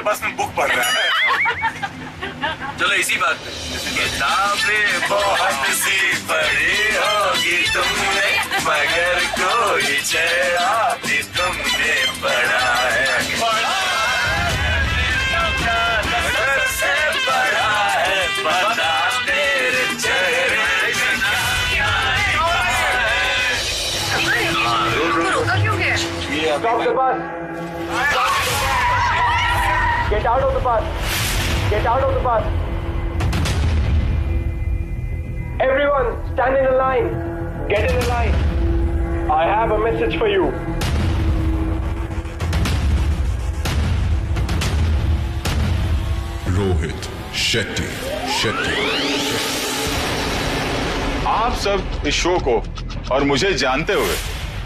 बस में बुक पढ़ रहा है। चलो इसी बात पे किताबें बहुत सी पढ़ी होगी तुमने, मगर कोई शराबी तुमने पढ़ा है। नजर से पढ़ा है पता तेरे चेहरे से क्या रोका क्यों गया? Stop the bus! Get out of the bus! Get out of the bus! Everyone, stand in a line! Get in a line! I have a message for you. Rohit Shetty आप सब इस शो को और मुझे जानते हुए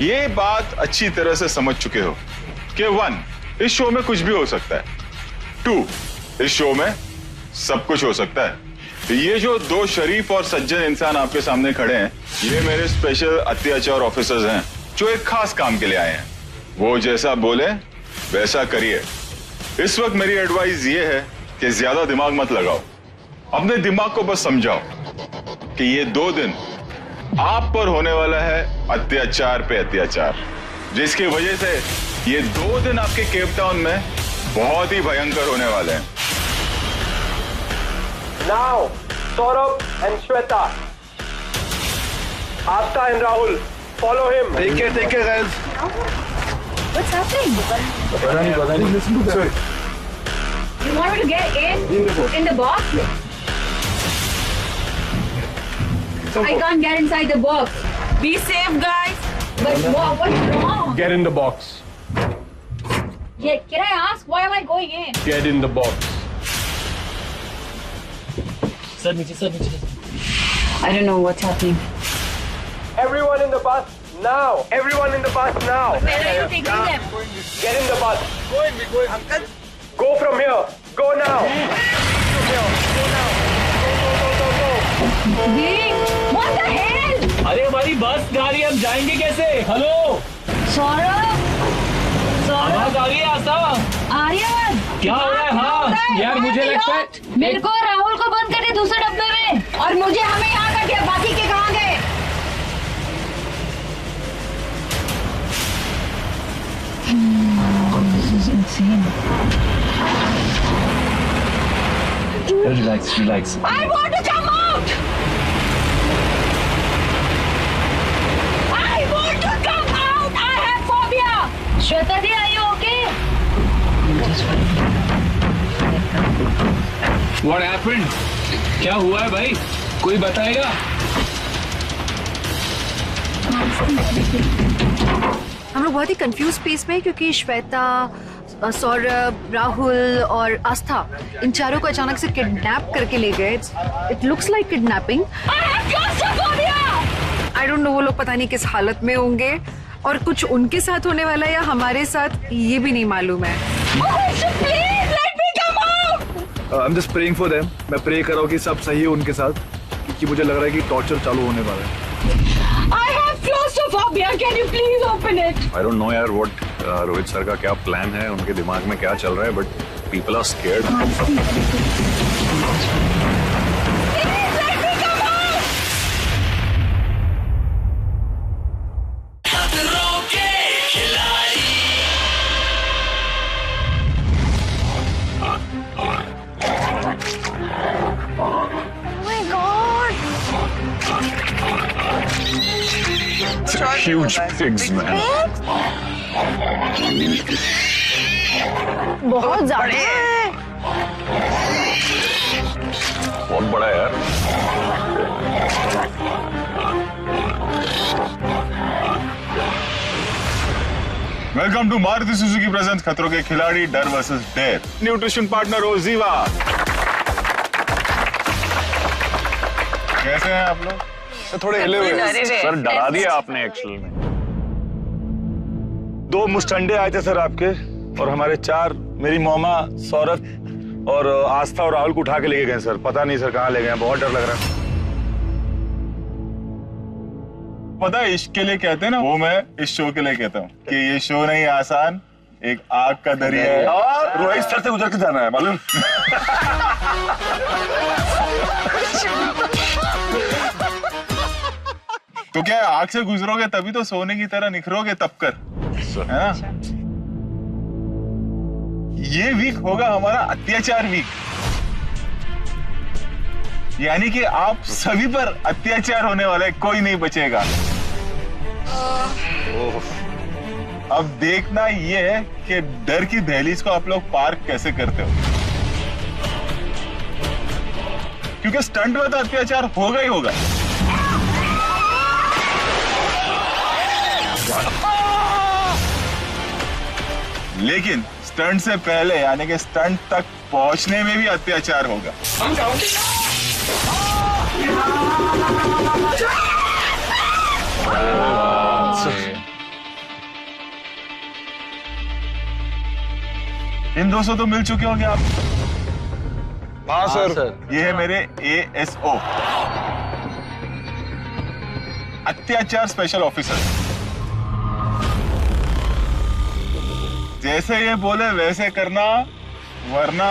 ये बात अच्छी तरह से समझ चुके हो कि 1, इस शो में कुछ भी हो सकता है। 2, इस शो में सब कुछ हो सकता है। ये जो 2 शरीफ और सज्जन इंसान आपके सामने खड़े हैं, ये मेरे स्पेशल अत्याचार ऑफिसर्स हैं जो एक खास काम के लिए आए हैं। वो जैसा बोले वैसा करिए। इस वक्त मेरी एडवाइस ये है कि ज्यादा दिमाग मत लगाओ, अपने दिमाग को बस समझाओ कि ये 2 दिन आप पर होने वाला है अत्याचार पे अत्याचार, जिसकी वजह से ये 2 दिन आपके केप टाउन में बहुत ही भयंकर होने वाले हैं। Now, Saurabh and Shweta. Asta and Rahul, follow him. Take care, guys. What's happening? Listen to that. You want me to get in the box? I can't get inside the box. Be safe, guys. But what's wrong? Get in the box. Yeah, can I ask why am I going in? Get in the box. Sir नीचे I don't know what's happening. Everyone in the bus now. Everyone in the bus now. Where are you taking them? Get in the bus. Uncle Go from here. Go now. Go now. Go. Wait, what the hell? अरे हमारी बस जा रही है, हम जाएंगे कैसे? Hello Saurabh? आवाज आ रही है? आशा आर्यन? क्या हो रहा है? हाँ यार मुझे लगता है मेरे को राहुल को बंद कर दे दूसरे डब्बे में, और मुझे हमें यहाँ कर दिया। बाकी के कहाँ गए? This is insane. Relax I want to come out. I want to come out. I have phobia. Shweta di, are you okay? What happened? क्या हुआ है भाई, कोई बताएगा? हम लोग बहुत ही कंफ्यूज स्पेस में हैं क्योंकि श्वेता, सौरभ, राहुल और आस्था, इन चारों को अचानक से किडनैप करके ले गए। It looks like kidnapping. I don't know वो लोग पता नहीं किस हालत में होंगे, और कुछ उनके साथ होने वाला है या हमारे साथ, ये भी नहीं मालूम है। I'm just praying for them. मैं प्रे कर रहा हूँ कि सब सही है उनके साथ, क्योंकि मुझे लग रहा है कि टॉर्चर चालू होने वाला है। I have claustrophobia. Can you please open it? I don't know यार what रोहित सर का क्या प्लान है, उनके दिमाग में क्या चल रहा है, but people are scared. Please let me come out. Oh my God. Huge pigs, man. बहुत ज्यादा है। बहुत बड़ा है यार। Welcome to Maruti Suzuki present Khatron Ke Khiladi Darr versus dare. Nutrition partner हो जीवा। कैसे हैं आप लोग? थोड़े हिले हुए सर, डरा दिया आपने एक्चुअल में। 2 मुस्टंडे आए थे सर आपके, और हमारे 4, मेरी मोमा, सौरभ और आस्था और राहुल को उठा के लेके गए सर। पता नहीं सर कहाँ ले गए, बहुत डर लग रहा है। पता है इश्क के लिए कहते हैं ना, वो मैं इस शो के लिए कहता हूँ कि ये शो नहीं आसान, एक आग का दरिया है। और रोहित सर से गुजर के जाना है मालूम। तो क्या आग से गुजरोगे तभी तो सोने की तरह निखरोगे तब कर, है ना? ये वीक होगा हमारा अत्याचार वीक, यानी कि आप सभी पर अत्याचार होने वाला है, कोई नहीं बचेगा। अब देखना ये है कि डर की दहलीज को आप लोग पार कैसे करते हो, क्योंकि स्टंट में तो अत्याचार होगा ही होगा। लेकिन स्टंट से पहले यानी कि स्टंट तक पहुंचने में भी अत्याचार होगा। इन 200 तो मिल चुके होंगे आप। हाँ सर। ये है मेरे ASO, अत्याचार स्पेशल ऑफिसर। जैसे ये बोले वैसे करना, वरना,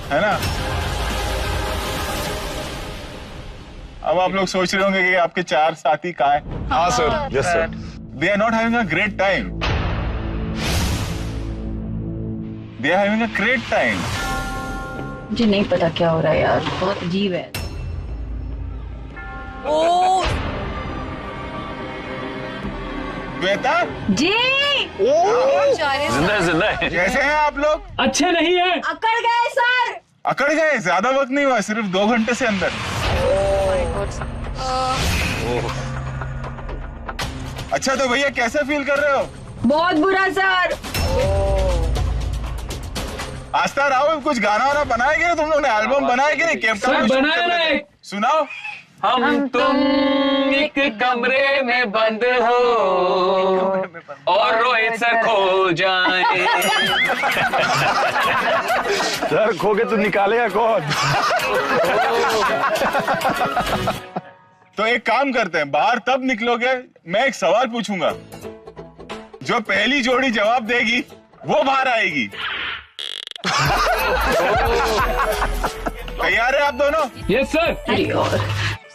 है ना? अब आप लोग सोच रहे होंगे कि आपके 4 साथी कहाँ हैं? हाँ sir. Yes sir. They are not having a great time. They are having a great time. मुझे नहीं पता क्या हो रहा है यार, बहुत अजीब है। ओ बेटा जी जिंदा है। कैसे हैं आप लोग? अच्छे नहीं है। अकड़ गए सर। अकड़ गए? ज्यादा वक्त नहीं हुआ, सिर्फ 2 घंटे से अंदर। अच्छा तो भैया कैसे फील कर रहे हो? बहुत बुरा सर। आस्था राहुल कुछ गाना वाना बनाए कि तुम लोग ने? एल्बम बनाए कि नहीं? सर बनाया ना एक। सुनाओ। हम तुम एक कमरे में बंद हो और रोहित सर खो जाए। सर खो के तो निकालेगा कौन? तो एक काम करते हैं, बाहर तब निकलोगे, मैं एक सवाल पूछूंगा, जो पहली जोड़ी जवाब देगी वो बाहर आएगी। तैयार है आप दोनों? Yes sir.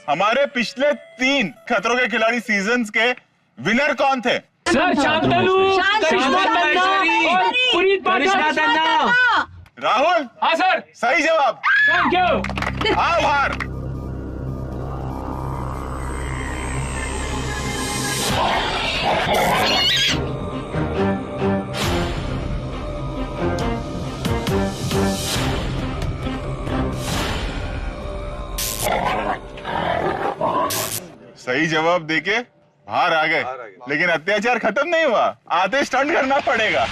हमारे पिछले 3 खतरों के खिलाड़ी सीजन्स के विनर कौन थे? सर शांतनु, करिश्मा तन्ना और पुनीत पाठक। राहुल। हाँ सर। सही जवाब। Thank you. आओ बाहर। सही जवाब देके बाहर आ गए, लेकिन अत्याचार खत्म नहीं हुआ, आते स्टंट करना पड़ेगा।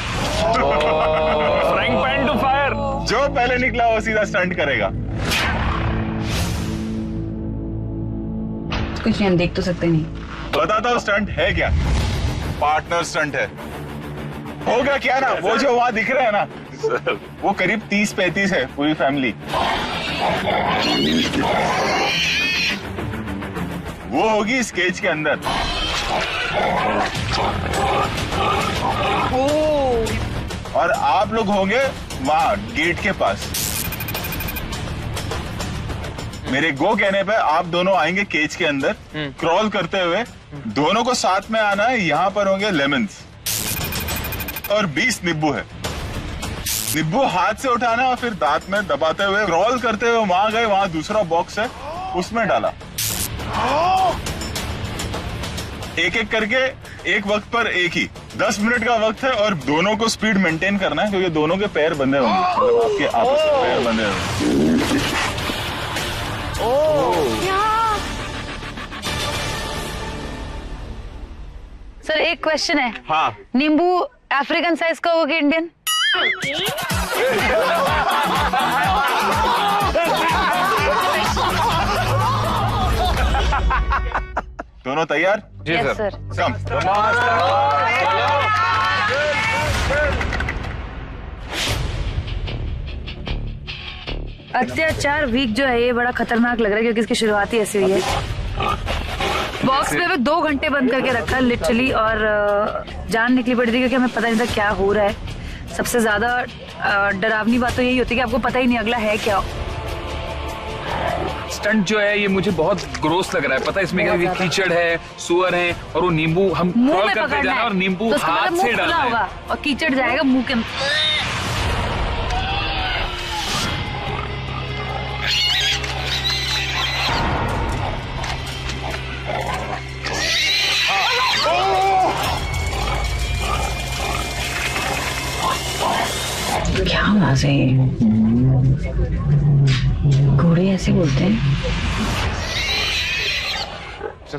Frying pan to fire. जो पहले निकला वो सीधा स्टंट करेगा। कुछ नहीं, हम देख तो सकते नहीं। बताता हूँ स्टंट है क्या। पार्टनर स्टंट है। होगा क्या ना, वो जो वहां दिख रहे हैं ना, वो करीब 30-35 है पूरी फैमिली। वो होगी इस केज के अंदर। और आप लोग होंगे वहां गेट के पास। मेरे गो कहने पे आप दोनों आएंगे केज के अंदर, क्रॉल करते हुए। दोनों को साथ में आना है। यहाँ पर होंगे लेमन्स और 20 नींबू है। नींबू हाथ से उठाना और फिर दांत में दबाते हुए क्रॉल करते हुए वहां गए। वहां दूसरा बॉक्स है, उसमें डाला। एक एक करके एक वक्त पर एक ही 10 मिनट का वक्त है, और दोनों को स्पीड मेंटेन करना है क्योंकि दोनों के पैर बंधे होंगे। मतलब आपके आपस में पैर बंधे होंगे। सर एक क्वेश्चन है। हाँ। नींबू अफ्रीकन साइज का होगा कि इंडियन? दोनों तैयार? जी सर। कम। अत्याचार वीक जो है ये बड़ा खतरनाक लग रहा है क्योंकि इसकी शुरुआत ही ऐसी हुई है। बॉक्स में हमें 2 घंटे बंद करके रखा लिटरली, और जान निकली पड़ी थी क्योंकि हमें पता नहीं था क्या हो रहा है। सबसे ज्यादा डरावनी बात तो यही होती है कि आपको पता ही नहीं अगला है क्या। स्टंट जो है ये मुझे बहुत ग्रोस लग रहा है। पता है इसमें क्या कीचड़ है, सुअर है, और वो नींबू हम मुंह क्रॉल में करते पकड़ना जाना है और नींबू तो उसका हाथ मतलब से मुंह खुला डालना है। होगा और कीचड़ जाएगा मुंह के। क्या आवाज है ये? घोड़े ऐसे बोलते हैं।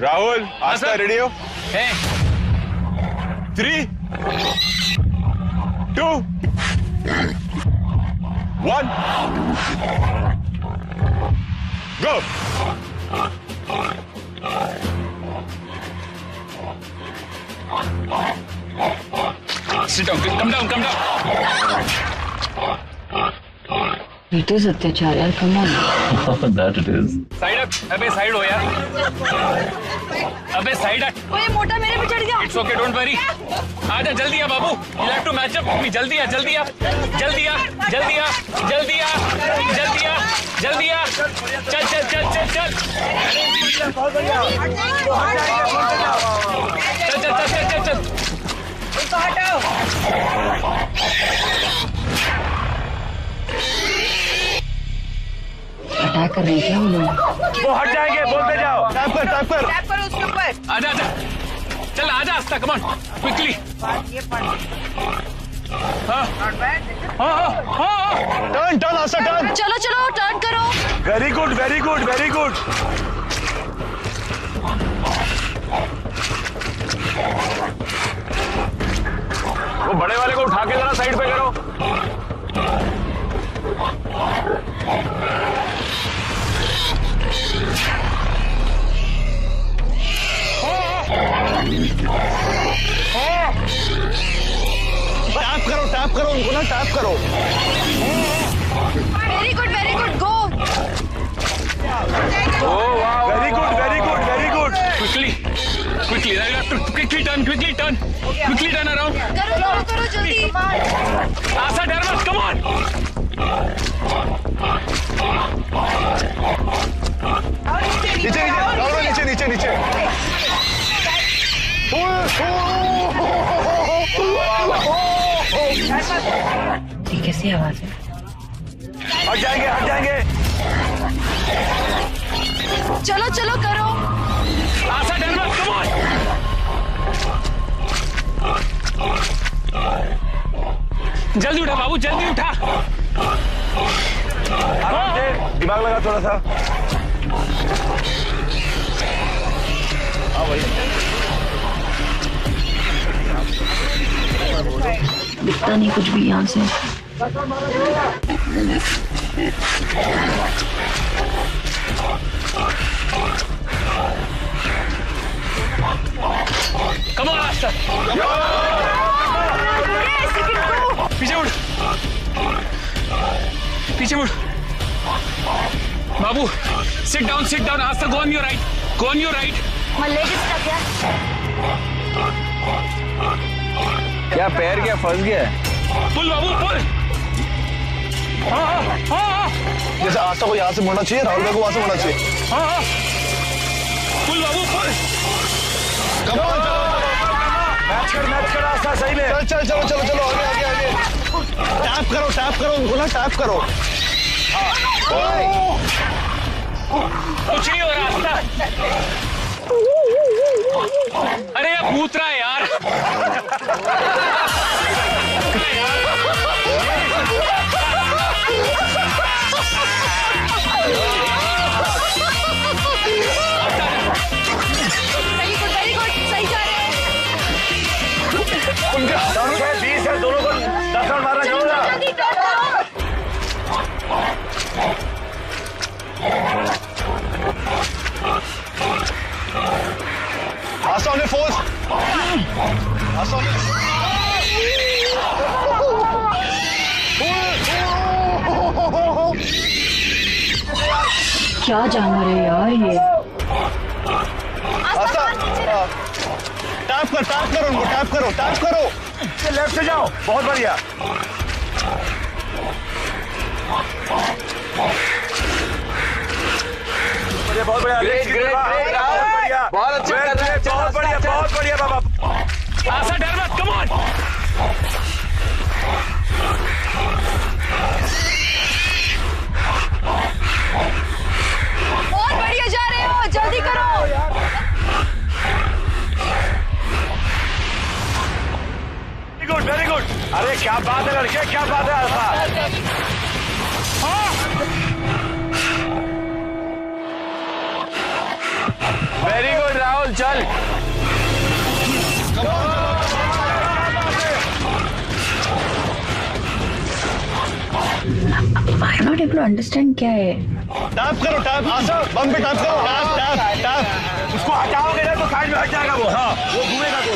राहुल, आस्था सर। रेडी हो? है 3, 2, 1, go! Sit down, come down, come down. It is अत्याचार यार, come on. That it is. Side up, अबे साइड हो यार, अबे साइड हट। ओए मोटा मेरे पे चढ़ गया। It's okay, don't worry. आजा जल्दी आ बाबू, you have to match up with me. जल्दी आ, जल्दी आ, जल्दी आ, जल्दी आ, जल्दी आ, जल्दी आ, जल्दी आ। चल चल चल चल चल चल चल चल चल चल। अटैक कर रहे हैं क्या वो लोग? वो हट जाएंगे, बोलते जाओ। टैप कर आजा आजा, चल आजा Aastha, come on quickly. Turn turn Aastha turn. चलो चलो टर्न करो। Very good, very good, very good. वो बड़े वाले को उठा के जरा साइड पे करो। टैप करो उनको ना, टैप करो। Very good go. ओह वाह, very good, very good, very good. Quickly quickly, you have to quickly turn around। करो जल्दी। आशा डर मत, come on। नीचे नीचे नीचे नीचे। ये कैसी आवाज है? हट जाएंगे, हट जाएंगे। चलो चलो करो। आशा डर मत, come on। जल्दी उठा बाबू, जल्दी उठा। आराम से, दिमाग लगा थोड़ा सा। हाँ भाई, दिखता नहीं कुछ भी यहाँ से। Come on, Asta. पीछे उठ, पीछे उठ। बाबू, sit down, Asta, go on your right, My leg is stuck है। क्या पैर क्या फंस गया है? पुल बाबू, पुल। हाँ, जैसे आस्था को यहाँ से मुड़ना चाहिए, राहुल भाई को वहां से मुड़ना चाहिए। पुल बाबू, पुल। मैच कर आस्था, सही में। चल चलो चलो चलो आगे आगे आगे। टैप करो उनको ना, टैप करो। कुछ नहीं हो रहा आस्था। अरे ये भूत रहा है यार। वेरी गुड सही जा रहे हैं। उनका 20 है, दोनों को 10 राउंड मारना चाहूंगा। जल्दी टर्न करो। आस्था ने फोर्स। आस्था ने क्या जानवर है यार ये? आस्था टैप करो उनको, टैप करो। लेफ्ट से जाओ, बहुत बढ़िया। बहुत बढ़िया, ग्रेट, बहुत अच्छा कर रहा है, बहुत बढ़िया बाबा। आशा डर मत, कम ऑन। बहुत बढ़िया जा रहे हो, जल्दी करो। Very good. अरे क्या बात है लड़के, क्या बात है आस्था। वेरी गुड राहुल, चल। आई नॉट एबल टू अंडरस्टैंड क्या है। टैप करो, आशा बम पे टैप करो, टैप। उसको हटाओगे ना तो साइड में हट जाएगा वो। हाँ, वो घूमेगा तो।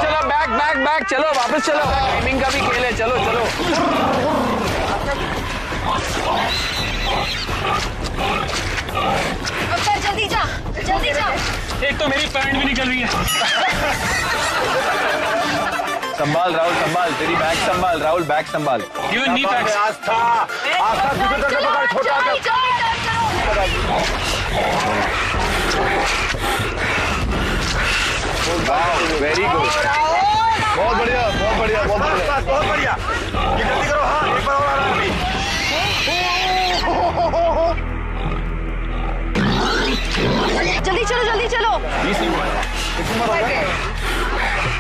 चलो बैक चलो, वापस चलो। टाइमिंग का भी खेल है, चलो। अक्सर जल्दी जा। एक तो मेरी पैंट भी निकल रही है। संभाल राहुल, संभाल, तेरी बैग संभाल राहुल, बैग संभाल। गिव नी पैक्स। आस्था दूसरे तरफ से पकड़, छोटा वेरी गुड, बहुत बढ़िया। बहुत बढ़िया। ये जल्दी करो। हाँ, एक बार और आ रहा है अभी। जल्दी चलो।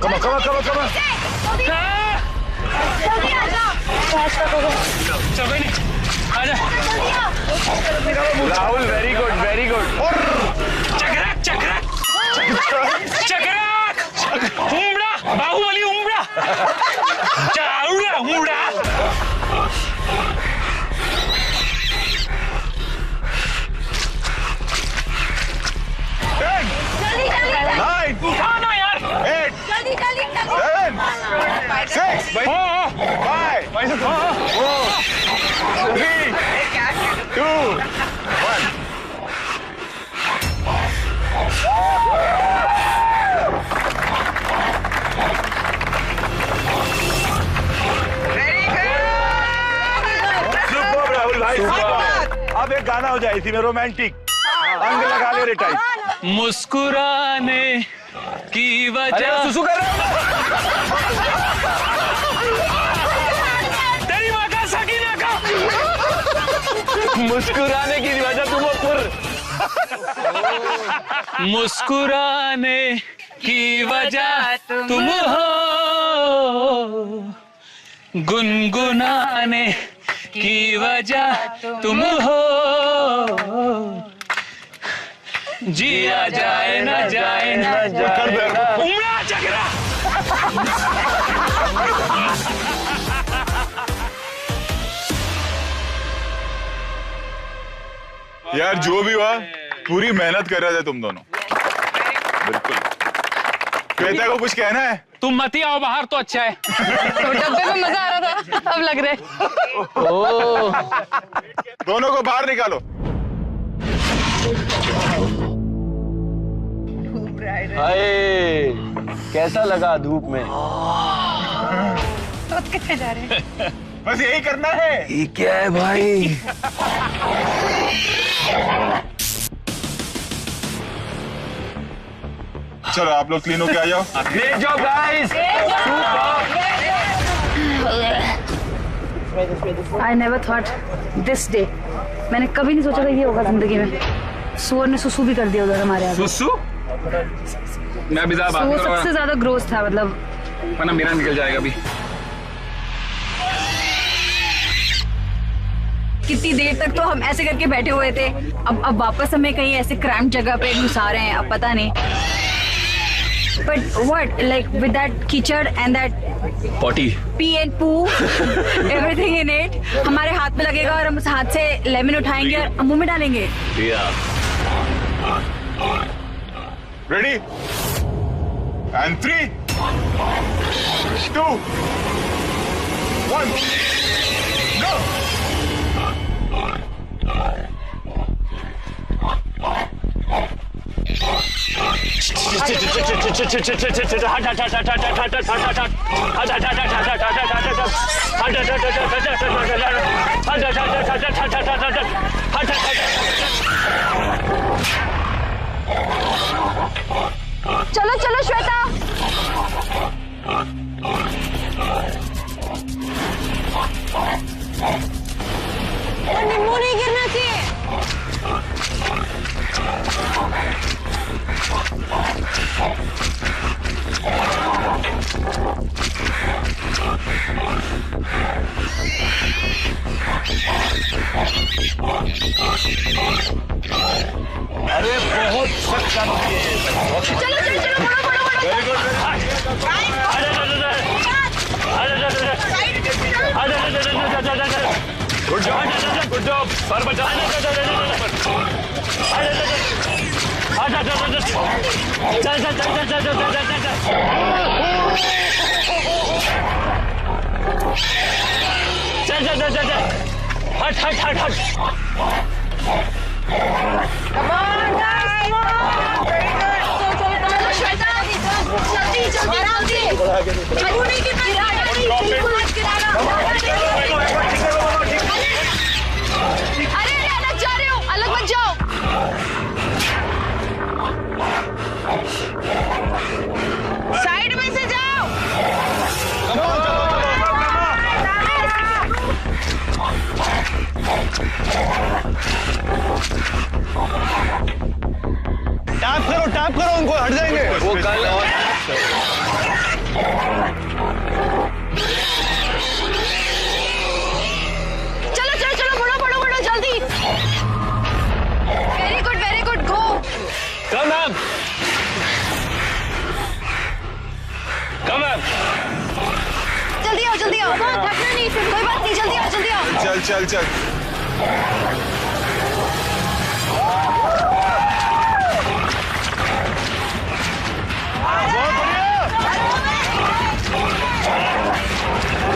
कम। जल्दी आ जा। चल कोई नहीं, आजा। Rahul very good. चकराक। उमड़ा, बाहुबली उमड़ा। चाउड़ा उमड़ा। उठाओ ना यार। 8 जल्दी 7 6 5 4 3 2 1 सुपर राहुल भाई, सुपर। अब एक गाना हो जाए इसी में, रोमांटिक अंग लगा ले रे टाइप। मुस्कुराने की वजह। सुसु कर रहा तेरी माँ का, सकीना का। मुस्कुराने की वजह तुम मुस्कुराने की वजह तुम हो, गुनगुनाने की वजह तुम हो, जिया जाए न जाए उमड़ा चकरा। यार जो भी हुआ, पूरी मेहनत कर रहे थे तुम दोनों। बिल्कुल। श्वेता को कुछ कहना है? तुम मत ही आओ बाहर तो अच्छा है। डब्बे में मजा आ रहा था, अब लग रहा है। दोनों को बाहर निकालो। हाय, कैसा लगा धूप में? तो कितने जा रहे हैं? बस यही करना है। ये क्या है भाई? चलो आप लोग क्लीन होके आ जाओ। Great job guys. I never thought this day. मैंने कभी नहीं सोचा था ये होगा जिंदगी में। सुअर ने सुसु भी कर दिया उधर हमारे यहाँ। सुसु? मैं भी ज्यादा बात वो करूंगा, सबसे ज्यादा ग्रोथ था, मतलब वरना मेरा निकल जाएगा अभी। कितनी देर तक तो हम ऐसे करके बैठे हुए थे। अब वापस हमें कहीं ऐसे क्रैम्प जगह पे घुसा रहे हैं, अब पता नहीं। But what, like with that कीचड़ and that potty, pee and poo, everything in it, हमारे हाथ में लगेगा और हम उस हाथ से लेमन उठाएंगे और मुंह में डालेंगे। रेडी? एंड 3 2 1 गो। चलो चलो श्वेता। नींबू नहीं गिरना चाहिए। अरे बहुत सख्त काम किए। चलो चलो चलो बढ़ो बढ़ो बढ़ो। Very good. Good job good job. Sir बचा। हट हट हट हट। जल्दी जल्दी जल्दी। चलो नहीं गिरना। अरे अरे अलग जा रहे हो, अलग मत जाओ। साइड में से जाओ। टैप करो उनको, हट जाएंगे वो कल। और चलो चलो चलो बढ़ो बढ़ो बढ़ो जल्दी। Very good go. Come ma'am, come ma'am. जल्दी आओ जल्दी आओ। थकना नहीं, कोई बात नहीं, जल्दी आओ जल्दी आओ। चल चल चल।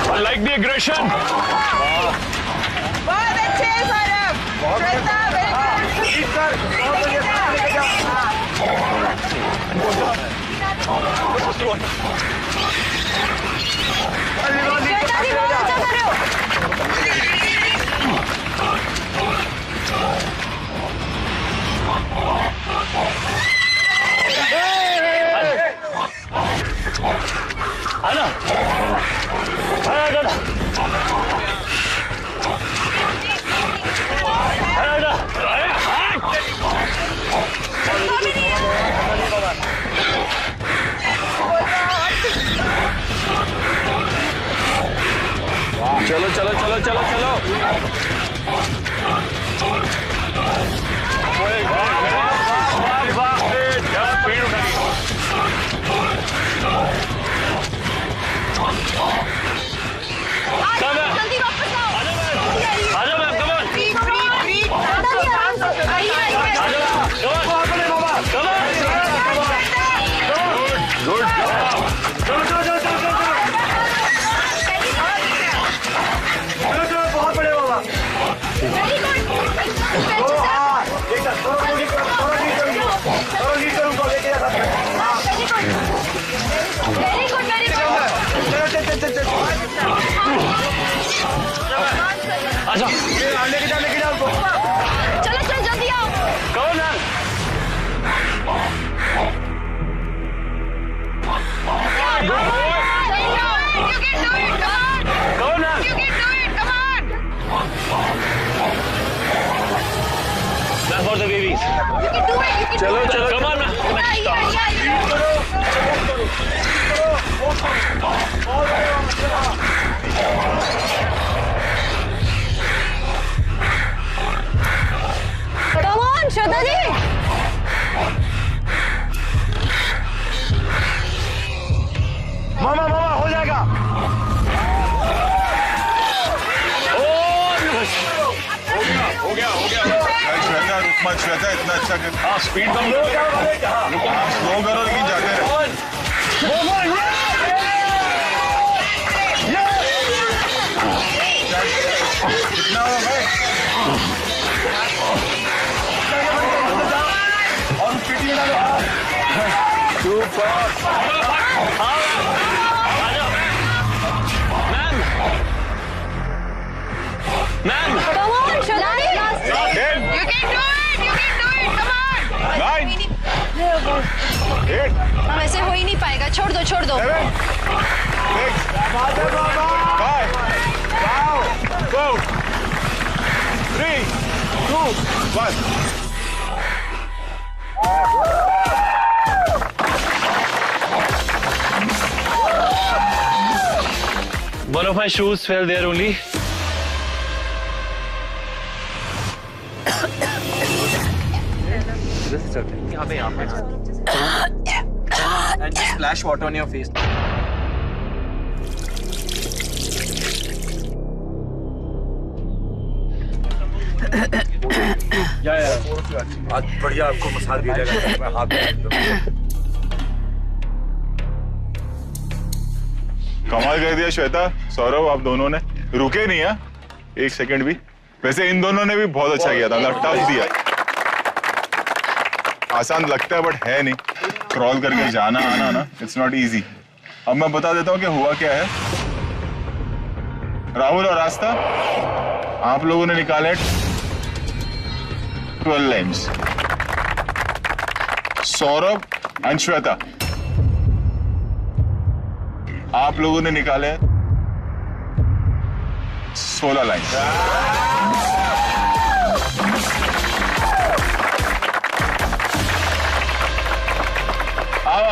I like the aggression. बहुत अच्छे हैं सौरभ। Shweta very good. श्वेता जी बहुत अच्छा कर रहे हो। आना। चलो चलो चलो चलो चलो। जल्दी वापस आओ। आजा मैम, कम ऑन। गुड। बहुत बड़े बाबा। Very good. Very good very good. आजा। लेके जाओ उनको। चलो चलो जल्दी आओ। कौन है? You can do it, come on. कौन है? You can do it, come on. Now for the babies. You can do it, you can चलो do it. चलो, come on ना। Come on, श्वेता जी। मामा हो जाएगा। हो गया। श्वेता रुक मत, श्वेता इतना अच्छा कर। हाँ, स्पीड कम लो। स्लो करो लेकिन जाते रहो। कितना हो गए? और स्पीड में डालो। Ma'am Come on, Shweta. Ten, You can do it. You can do it. Come on. 9, 8, हम ऐसे हो ही नहीं पाएगा. छोड़ दो. 7, 6, 5, 4, 3, 2, 1. One of my shoes fell there only. And just splash water on your face. आज बढ़िया आपको मसाज दिया जाएगा। मैं हाथ कमाल कर दिया श्वेता, सौरभ, आप दोनों ने रुके नहीं है एक सेकंड भी। वैसे इन दोनों ने भी बहुत अच्छा किया था, मतलब टफ दिया। आसान लगता है बट है नहीं, क्रॉल करके जाना आना ना, इट्स नॉट इजी। अब मैं बता देता हूँ कि हुआ क्या है। राहुल और आस्था, आप लोगों ने निकाले 12 लाइन्स। सौरभ एंड श्वेता, आप लोगों ने निकाले 16 लाइन्स। अब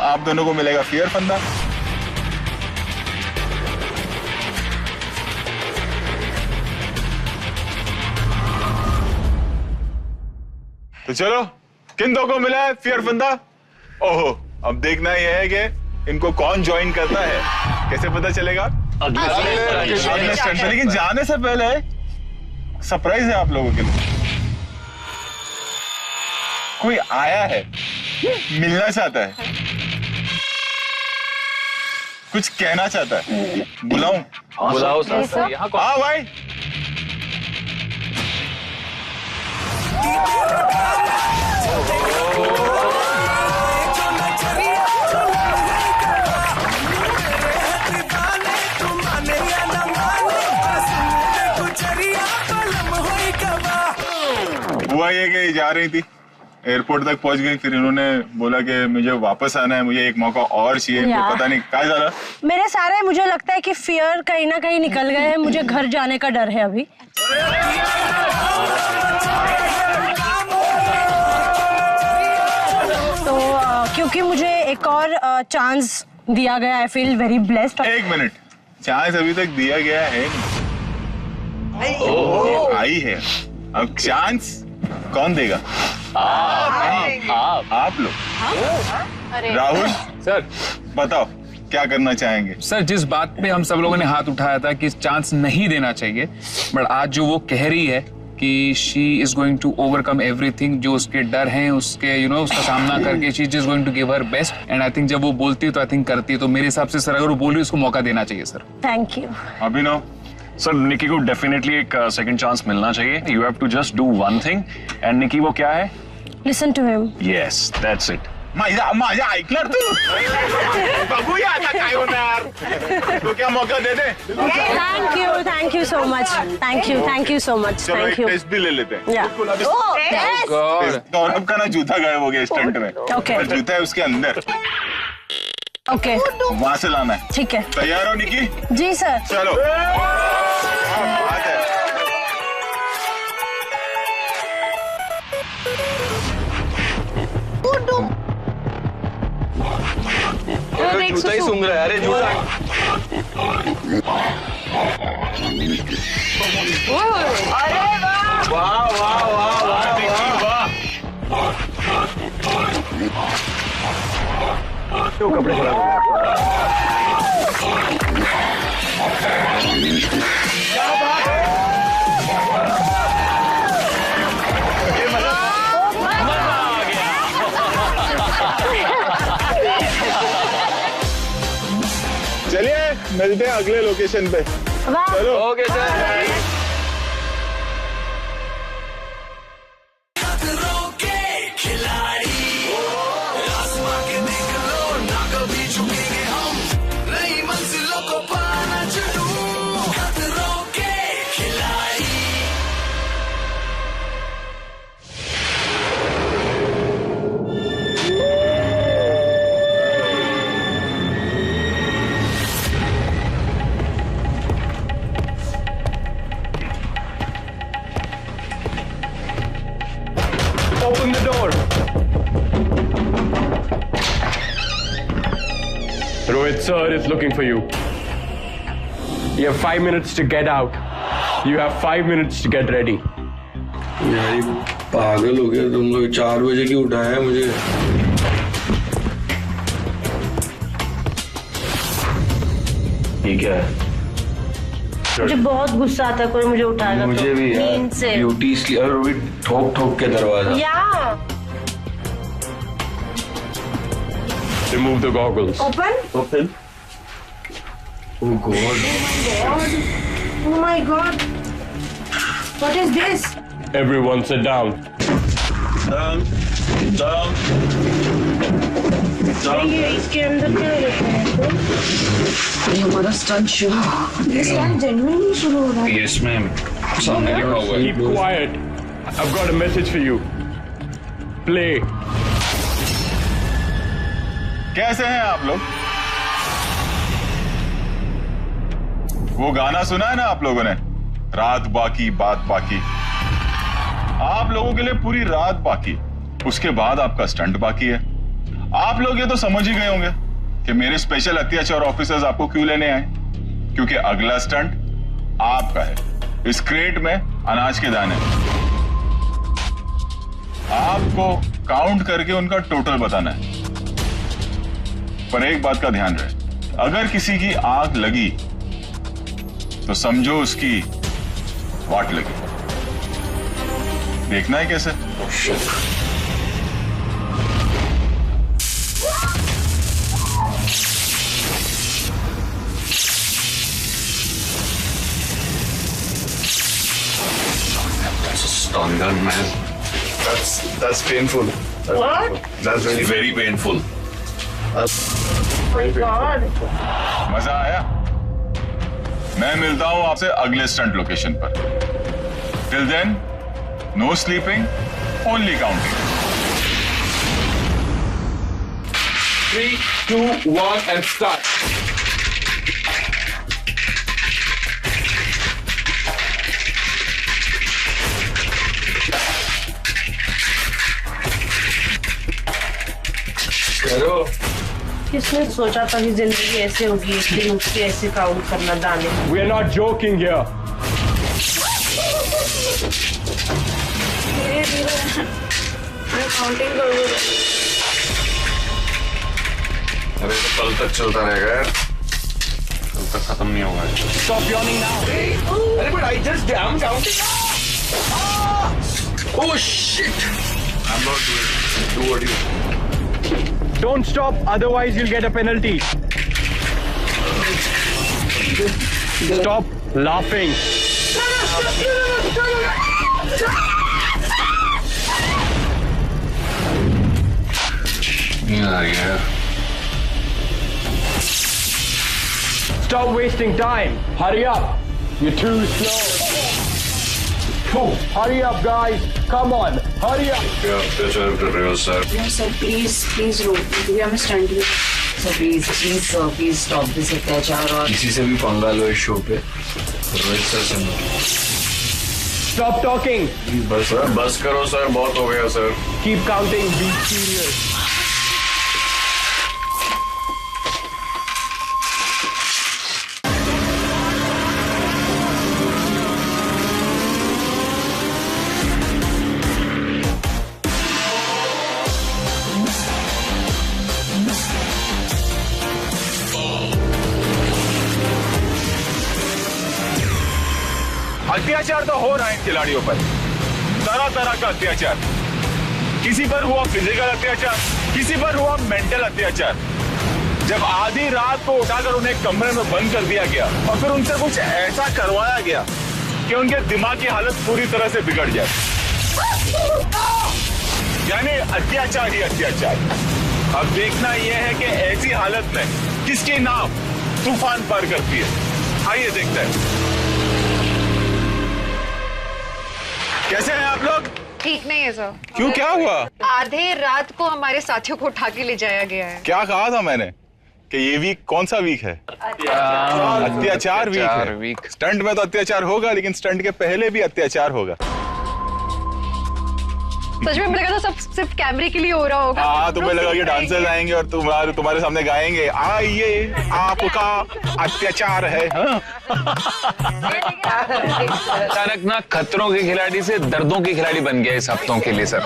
आप दोनों को मिलेगा फियर फंदा। तो चलो, किन दो को मिला है फियर फंदा? ओहो, अब देखना यह है कि इनको कौन ज्वाइन करता है। कैसे पता चलेगा? अगले स्टंट पे। लेकिन जाने से पहले सरप्राइज है आप लोगों के लिए। कोई आया है, मिलना चाहता है, कुछ कहना चाहता है। बुलाऊं? बुलाओ सर। यहाँ कौन? हाँ भाई, हुआ ये कि जा रही थी, एयरपोर्ट तक पहुंच गई, फिर इन्होंने बोला कि मुझे वापस आना है, मुझे एक मौका और चाहिए। यार। पता नहीं क्या झाला। मेरे सारे मुझे लगता है कि फियर कहीं ना कहीं निकल गए हैं। मुझे घर जाने का डर है अभी। तो क्योंकि मुझे एक और चांस दिया गया, आई फील वेरी ब्लेस्ड। एक मिनट, चांस अभी तक दिया गया है नहीं। आई है, अब चांस कौन देगा? आप लोग। राहुल सर, बताओ क्या करना चाहेंगे? सर, जिस बात पे हम सब लोगों ने हाथ उठाया था कि चांस नहीं देना चाहिए, बट आज जो वो कह रही है कि she is going to overcome everything, जो उसके डर हैं उसके उसका सामना करके she is going to give her best. And I think जब वो बोलती है तो आई थिंक करती है। तो मेरे हिसाब से सर, अगर वो बोल रही है उसको मौका देना चाहिए sir. Thank you. Abhinav? Sir, Nikki को डेफिनेटली एक सेकंड चांस मिलना चाहिए। You have to just do one thing. And Nikki, वो क्या है? Listen to him. Yes, that's it. माझ्या ऐकणार तू? बघूया आता काय होणार। तो क्या मौका दे दे? Thank you so much. Thank you so much. चलो थैंक एक यू। टेस्ट भी ले लेते हैं। या गॉड। सौरभ का ना जूता गायब हो गया स्टंट में। Okay. पर जूता है उसके अंदर, ओके, वहां से लाना है। ठीक है। तैयार हो निकी? जी सर। चलो। हाँ, बात है। जूता ही सूंघ रहा है। अरे जूता। वाह वाह वाह वाह वाह। क्यों कपड़े खराब हो गए? चलिए मिलते हैं अगले लोकेशन पे। चलो। Okay sir. खिलाड़ी Rohit sir is looking for you. You have 5 minutes to get out. You have 5 minutes to get ready. यार पागल हो गया तुम लोग, 4 बजे क्यों उठाया मुझे? ये क्या है? मुझे बहुत गुस्सा आता है कोई मुझे उठाएगा। मुझे भी नींद से ब्यूटी इसलिए और भी ठोक के दरवाजा। Remove the goggles. Open. Oh God. Oh my God. What is this? Everyone sit down. ये इसके अंदर क्या रखा है? ये हमारा स्टंट शुरू। ये स्टंट जेन्युइनली शुरू हो रहा है। Yes, ma'am. सामने लिखा हुआ है। Keep quiet. I've got a message for you. Play. कैसे हैं आप लोग? वो गाना सुना है ना आप लोगों ने, रात बाकी बात बाकी। आप लोगों के लिए पूरी रात बाकी, उसके बाद आपका स्टंट बाकी है। आप लोग ये तो समझ ही गए होंगे कि मेरे स्पेशल अत्याचार ऑफिसर्स आपको क्यों लेने आए, क्योंकि अगला स्टंट आपका है। इस क्रेट में अनाज के दाने, आपको काउंट करके उनका टोटल बताना है। पर एक बात का ध्यान रहे, अगर किसी की आग लगी तो समझो उसकी वाट लगी। देखना है कैसे? Stun gun, man. That's painful. What? That's really Very painful. Oh my God. मजा आया? मैं मिलता हूं आपसे अगले स्टंट लोकेशन पर। Till then, no sleeping, only counting. 3, 2, 1 and start. करो। किसने सोचा था कि जिंदगी ऐसे होगी, एक दिन उसके ऐसे काउंट करना दाने। We are not joking here. मैं काउंटिंग करूँ। अरे तो कल तक चलता रहेगा यार, कल तक खत्म नहीं होगा। Stop yawning now. अरे but I just am counting. Oh shit! I'm not doing it. Do what you do. Don't stop, otherwise you'll get a penalty. Stop laughing. नहीं आ रही है यार। Stop wasting time. Hurry up. You're too slow. Hurry up, guys. Come on. Hurry up. क्या अत्याचार कर रहे हो sir? Sir, please, we understand you. Sir, please, stop this अत्याचार और किसी से भी पंगा लो इस शो पे, रोहित सर से मत। Stop talking. बस करो सर, बहुत हो गया sir. Keep counting. Be serious. अत्याचार तो हो रहा है इन खिलाड़ियों पर, तरह तरह का अत्याचार। किसी पर हुआ फिजिकल अत्याचार, किसी पर हुआ मेंटल अत्याचार। जब आधी रात को उठाकर उन्हें कमरे में बंद कर दिया गया और फिर उनसे कुछ ऐसा करवाया गया कि उनके दिमाग की हालत पूरी तरह से बिगड़ जाए, यानी अत्याचार ही अत्याचार। अब देखना यह है कि ऐसी हालत में किसकी नाव तूफान पार करती है। आइए देखते हैं। कैसे हैं आप लोग? ठीक नहीं है सर। क्यों, क्या हुआ? आधे रात को हमारे साथियों को उठा के ले जाया गया है। क्या कहा था मैंने कि ये वीक कौन सा वीक है? अत्याचार वीक है। स्टंट में तो अत्याचार होगा, लेकिन स्टंट के पहले भी अत्याचार होगा। सच में मुझे लगा था सब सिर्फ कैमरे के लिए हो रहा होगा। हाँ, तुम्हें लगा कि डांसर्स आएंगे और तुम्हारे सामने गाएंगे, आइए आपका अत्याचार है। अचानक ना खतरों के खिलाड़ी से दर्दों के खिलाड़ी बन गया इस हफ्तों के लिए सर।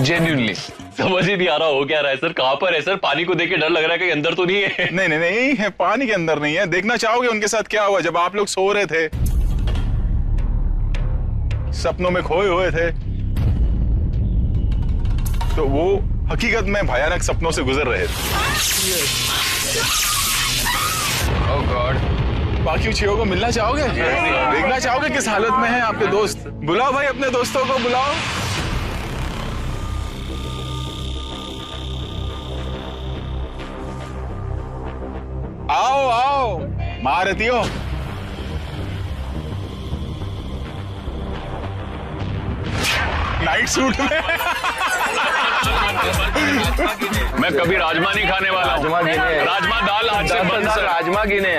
जेन्युइनली समझ ही नहीं आ रहा हो क्या रहा है सर, कहाँ पर है सर? पानी को देख के डर लग रहा है कहीं अंदर तो नहीं है। नहीं नहीं नहीं है, पानी के अंदर नहीं है। देखना चाहोगे उनके साथ क्या हुआ जब आप लोग सो रहे थे, सपनों में खोए हुए थे, तो वो हकीकत में भयानक सपनों से गुजर रहे थे। ओह गॉड। बाकी चीजों को मिलना चाहोगे, देखना चाहोगे किस हालत में है आपके दोस्त? बुलाओ भाई अपने दोस्तों को बुलाओ। आओ आओ महारथियों, नाइट सूट में। मैं कभी राजमा नहीं खाने वाला हूँ। राजमा दाल आज से बंद सर। राजमा गिने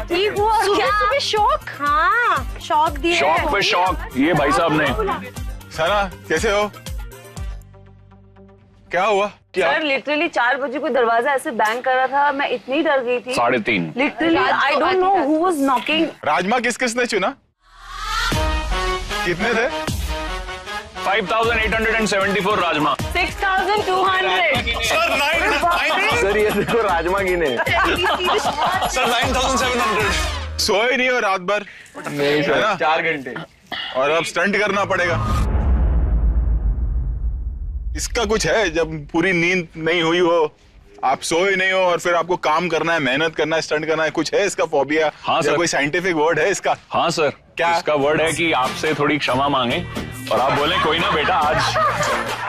ठीक हुआ क्या? शौक, हाँ शौक दिए। शौक पे शौक, ये भाई साहब ने। सना कैसे हो? क्या हुआ? क्या? सर लिटरली 4 बजे कोई दरवाजा ऐसे बैंग कर रहा था, मैं इतनी डर गई थी। 3:30 literally I don't know who was knocking. Rajma किस किसने चुना? कितने थे? 5874 राजमा। 6200। सर ये देखो राजमा गिने। सर 9700। सोए नहीं हो रात भर? नहीं सर, 4 घंटे। और अब स्टंट करना पड़ेगा। इसका कुछ है जब पूरी नींद नहीं हुई हो, आप सोए नहीं हो और फिर आपको काम करना है, मेहनत करना है, स्टंट करना है, कुछ है इसका फोबिया? हाँ सर। कोई साइंटिफिक वर्ड है इसका? हाँ सर। क्या? इसका वर्ड है कि आपसे थोड़ी क्षमा मांगे और आप बोले कोई ना बेटा,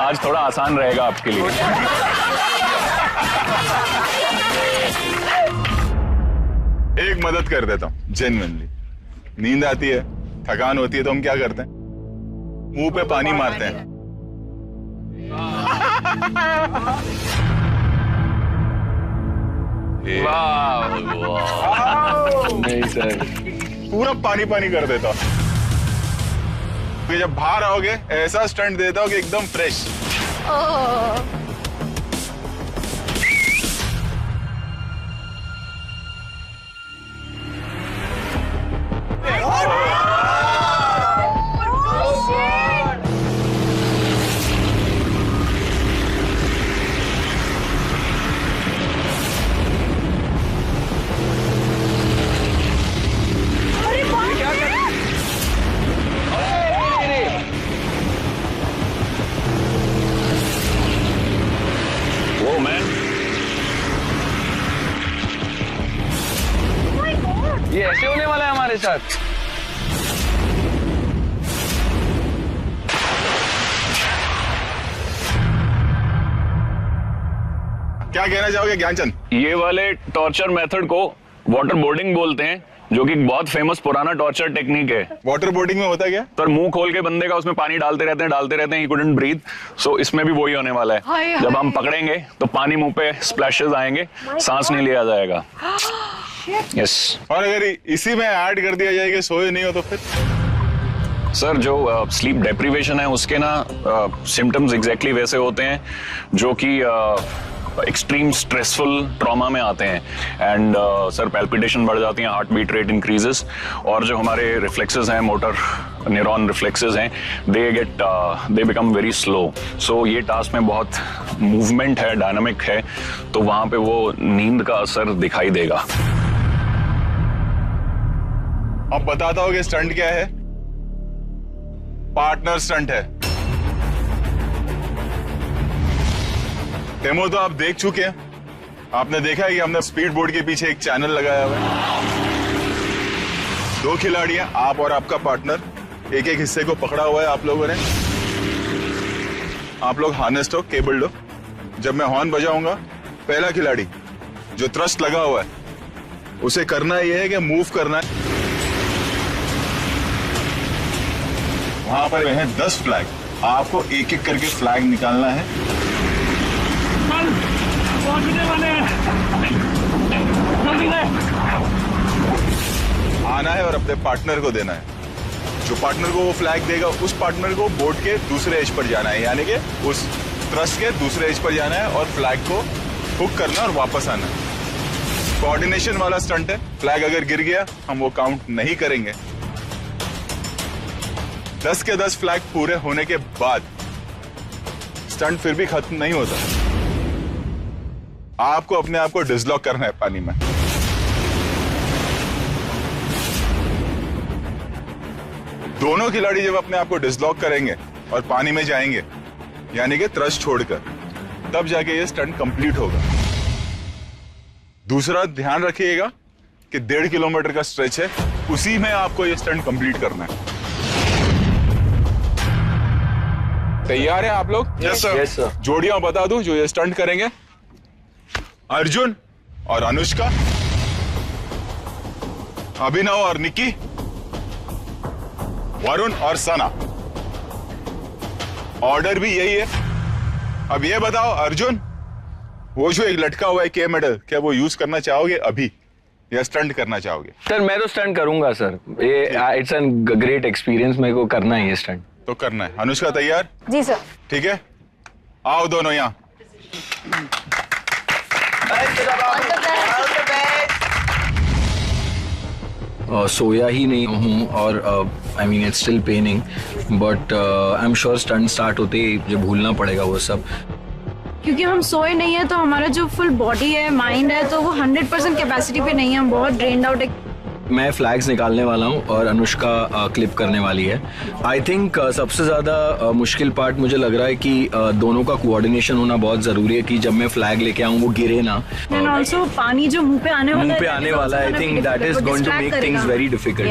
आज थोड़ा आसान रहेगा आपके लिए। एक मदद कर देता हूँ जेन्युइनली। नींद आती है, थकान होती है, तो हम क्या करते हैं? मुंह पे पानी मारते हैं। नहीं सर, पूरा पानी पानी कर देता हूँ। फिर जब बाहर आओगे ऐसा स्टंट देता हूँ कि एकदम फ्रेश। वो मैन, ये ऐसे होने वाला है हमारे साथ। क्या कहना चाहोगे ज्ञानचंद? ये वाले टॉर्चर मेथड को वाटर बोर्डिंग बोलते हैं, जो कि बहुत फेमस पुराना टॉर्चर टेक्निक है। वाटर बोर्डिंग में होता क्या? पर मुंह खोल के बंदे का उसमें पानी डालते रहते हैं, ही कुडंट ब्रीथ। सो इसमें भी वही होने वाला है। जब हम पकड़ेंगे तो पानी मुंह पे स्प्लैशेस आएंगे, सांस नहीं लिया जाएगा। यस। और अगर इसी में ऐड कर दिया जाए कि सोए नहीं हो तो फिर? सर जो स्लीप डेप्रीवेशन है उसके ना सिम्टम्स एग्जैक्टली वैसे होते हैं जो कि एक्सट्रीम स्ट्रेसफुल ट्रॉमा में आते हैं। एंड सर पैल्पिटेशन बढ़ जाती हैं, हार्ट बीट रेट इंक्रीजेस, और जो हमारे रिफ्लेक्सेस हैं, मोटर न्यूरॉन रिफ्लेक्सेस हैं, दे बिकम वेरी स्लो। सो ये टास्क में बहुत मूवमेंट है, डायनामिक है, तो वहां पे वो नींद का असर दिखाई देगा। अब बताता हूँ कि स्टंट क्या है। पार्टनर स्टंट है। डेमो तो आप देख चुके हैं। आपने देखा है कि हमने स्पीड बोर्ड के पीछे एक चैनल लगाया हुआ है। 2 खिलाड़ी हैं, आप और आपका पार्टनर। एक एक हिस्से को पकड़ा हुआ है आप लोगों ने। आप लोग हार्नेस्ड हो, केबल्ड हो। जब मैं हॉर्न बजाऊंगा, पहला खिलाड़ी जो थ्रस्ट लगा हुआ है उसे करना यह है कि मूव करना है। वहां पर हैं 10 फ्लैग, आपको एक एक करके फ्लैग निकालना है। आना है और अपने पार्टनर को देना है। जो पार्टनर को वो फ्लैग देगा उस पार्टनर को बोट के दूसरे एज पर जाना है, यानी कि उस थ्रस्ट के दूसरे एज पर जाना है और फ्लैग को हुक करना और वापस आना है। कोऑर्डिनेशन वाला स्टंट है। फ्लैग अगर गिर गया हम वो काउंट नहीं करेंगे। 10 के 10 फ्लैग पूरे होने के बाद स्टंट फिर भी खत्म नहीं होता। आपको अपने आप को डिसलॉक करना है पानी में। दोनों खिलाड़ी जब अपने आप को डिसलॉक करेंगे और पानी में जाएंगे, यानी कि थ्रस्ट छोड़कर, तब जाके ये स्टंट कंप्लीट होगा। दूसरा ध्यान रखिएगा कि 1.5 किलोमीटर का स्ट्रेच है, उसी में आपको ये स्टंट कंप्लीट करना है। तैयार हैं आप लोग? Yes sir. Yes sir. जोड़ियां बता दूं जो ये स्टंट करेंगे। अर्जुन और अनुष्का, अभिनव और निक्की, वरुण और सना। ऑर्डर भी यही है। अब ये बताओ अर्जुन, वो जो एक लटका हुआ है के मेडल, क्या वो यूज करना चाहोगे अभी या स्टंट करना चाहोगे? सर मैं तो स्टंट करूंगा सर, ये इट्स एन ग्रेट एक्सपीरियंस, मेरे को करना है ये स्टंट। तो करना है। अनुष्का तैयार? जी सर। ठीक है, आओ दोनों यहाँ। सोया ही नहीं हूँ और I mean it's still paining, but I am sure stunt start होते ही मुझे भूलना पड़ेगा वो सब, क्योंकि हम सोए नहीं है तो हमारा जो फुल बॉडी है, माइंड है, तो वो 100% कैपेसिटी पे नहीं है, हम बहुत ड्रेन्ड आउट है। मैं फ्लैग्स निकालने वाला हूँ और अनुष्का क्लिप करने वाली है। आई थिंक सबसे ज़्यादा मुश्किल पार्ट मुझे लग रहा है कि दोनों का कोऑर्डिनेशन होना बहुत ज़रूरी है कि जब मैं फ्लैग लेके आऊँ वो गिरे ना। एंड ऑल्सो पानी जो मुंह पे आने वाला है, I think that is going to make things very difficult.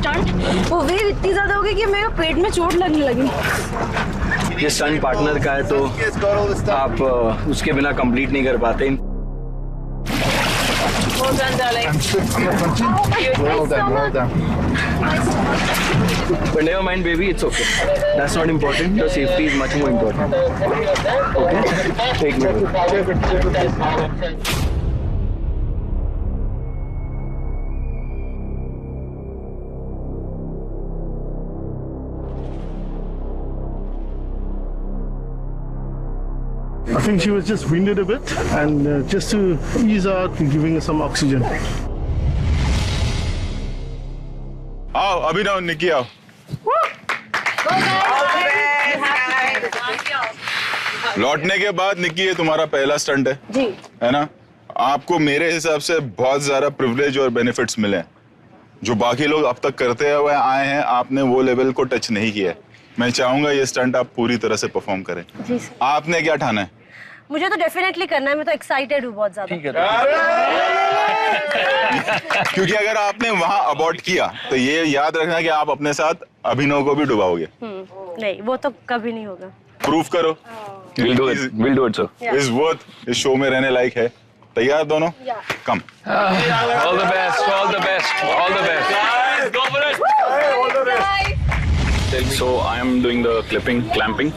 Stunt वो वेव इतनी ज्यादा हो गई कि मेरे पेट में चोट लगने लगी। ये स्टंट पार्टनर का है तो आप उसके बिना कंप्लीट नहीं कर पाते। Well done, darling. Well done. But never mind, baby, it's okay. That's not important. Your safety is much more important. Okay? Take me. I think she was just winded a bit, and just to ease her out, giving her some oxygen. आओ अभिनव, निकी आओ। लौटने के बाद निकी ये तुम्हारा पहला stunt है जी, है ना? आपको मेरे हिसाब से बहुत ज्यादा प्रिविलेज और बेनिफिट्स मिले हैं जो बाकी लोग अब तक करते हुए आए हैं। आपने वो लेवल को टच नहीं किया है। मैं चाहूंगा ये स्टंट आप पूरी तरह से परफॉर्म करें। जी सर। आपने क्या ठाना है? मुझे तो डेफिनेटली करना है, मैं तो एक्साइटेड हूँ बहुत ज्यादा। क्योंकि अगर आपने वहां अबॉर्ट किया तो ये याद रखना कि आप अपने साथ अभिनव को भी डुबाओगे। नहीं, वो तो कभी नहीं होगा। प्रूफ करो। We'll do it, sir. इस वर्थ इस शो में रहने लायक है। तैयार दोनों? कम। All the best, all the best, all the best. Guys, go for it. So I am doing the clamping.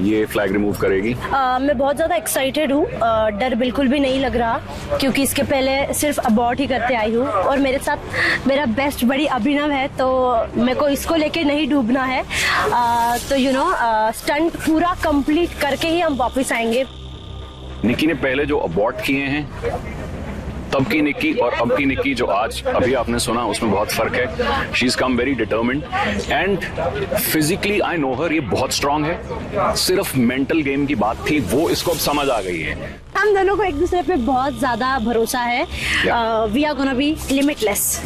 ये फ्लैग रिमूव करेगी। मैं बहुत ज़्यादा एक्साइटेड हूँ, डर बिल्कुल भी नहीं लग रहा क्योंकि इसके पहले सिर्फ अबॉर्ट ही करते आई हूँ और मेरे साथ मेरा बेस्ट बड़ी अभिनव है तो मेरे को इसको लेके नहीं डूबना है। तो स्टंट पूरा कंप्लीट करके ही हम वापस आएंगे। निकी ने पहले जो अबॉर्ट किए हैं तब की निक्की और अब की निक्की जो आज अभी आपने सुना उसमें बहुत फर्क है। She is calm very determined and physically I know her, ये बहुत स्ट्रांग है। सिर्फ मेंटल गेम की बात थी, वो इसको अब समझ आ गई है। हम दोनों को एक दूसरे पे बहुत ज्यादा भरोसा है। We are gonna be limitless.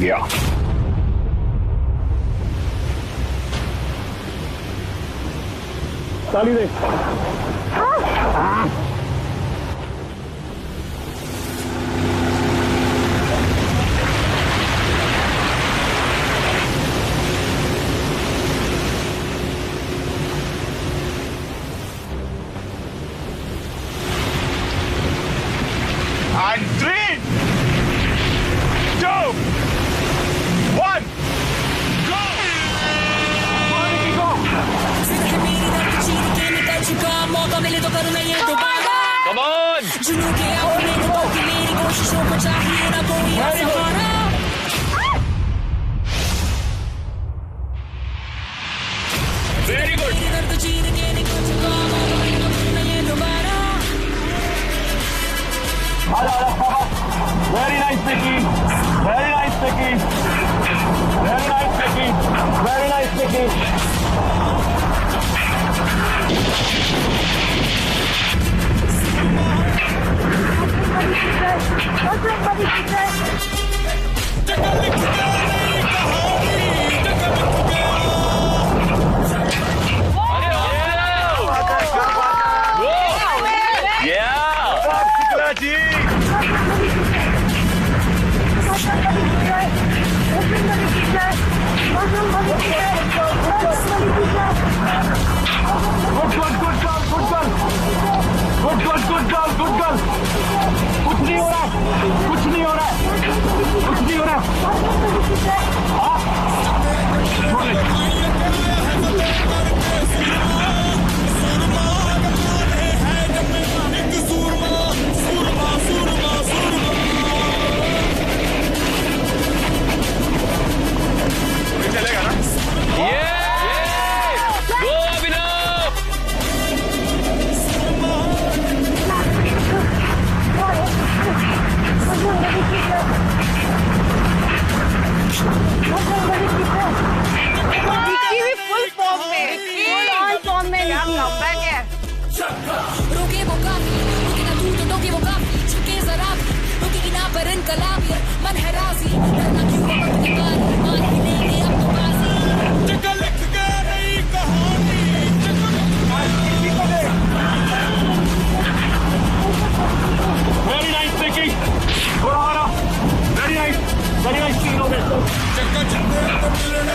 ताली दे। And 3, 2, 1, go! Come on! Very good! Very nice, Vicky. Very nice, Vicky. Very nice, Vicky. Very nice, Vicky. Very nice scene over there.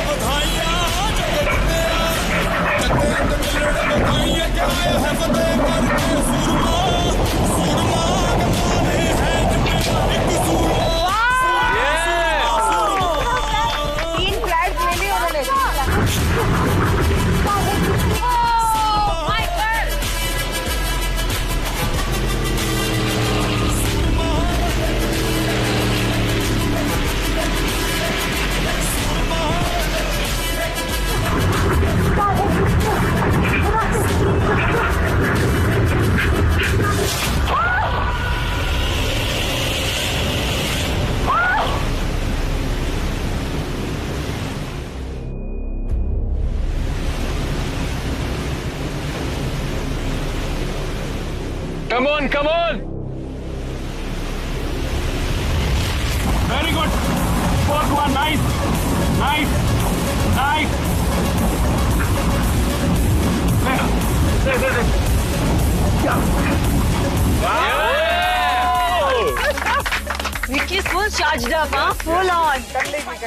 Come on, come on. Very good. Fourth one, nice. Nice. Nice. There. Vicky full charged up, हाँ, full on,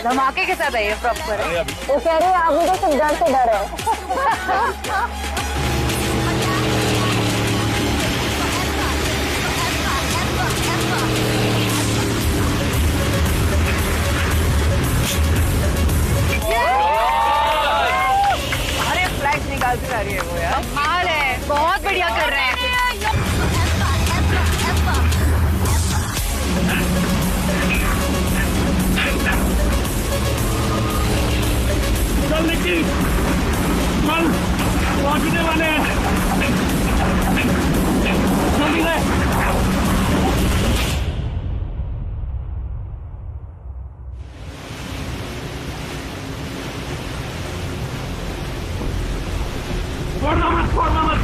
धमाके के साथ है ये proper. वो कह रहे हैं आप मुझे सब डर से डर है। अरे फ्लैग्स निकालती जा रही है वो यार, कमाल है, बहुत बढ़िया कर रहे हैं। चल निक्की, चल, पहुंचने वाले हैं। जल्दी से। छोड़ना मत।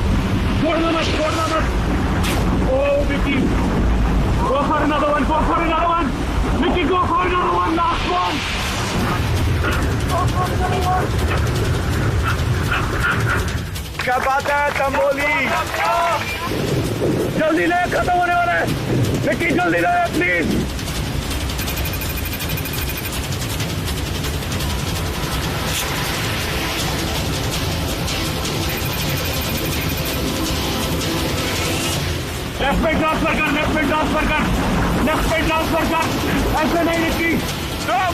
Oh, Vicky, go for another one. Vicky, go for another one, last one. क्या बात है तंबोली, जल्दी ले, खत्म होने वाला है। विक्की जल्दी ले प्लीज। लेफ्ट पे ट्रांसफर कर। ऐसे नहीं विक्की, स्टॉप।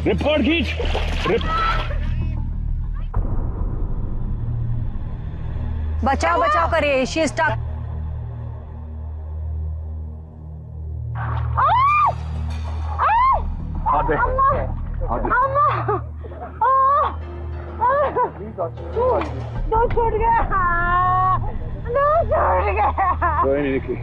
रिपोर्ट खींच। बचाव करे, शी इज स्टक। छूट गया। कोई नहीं निकी।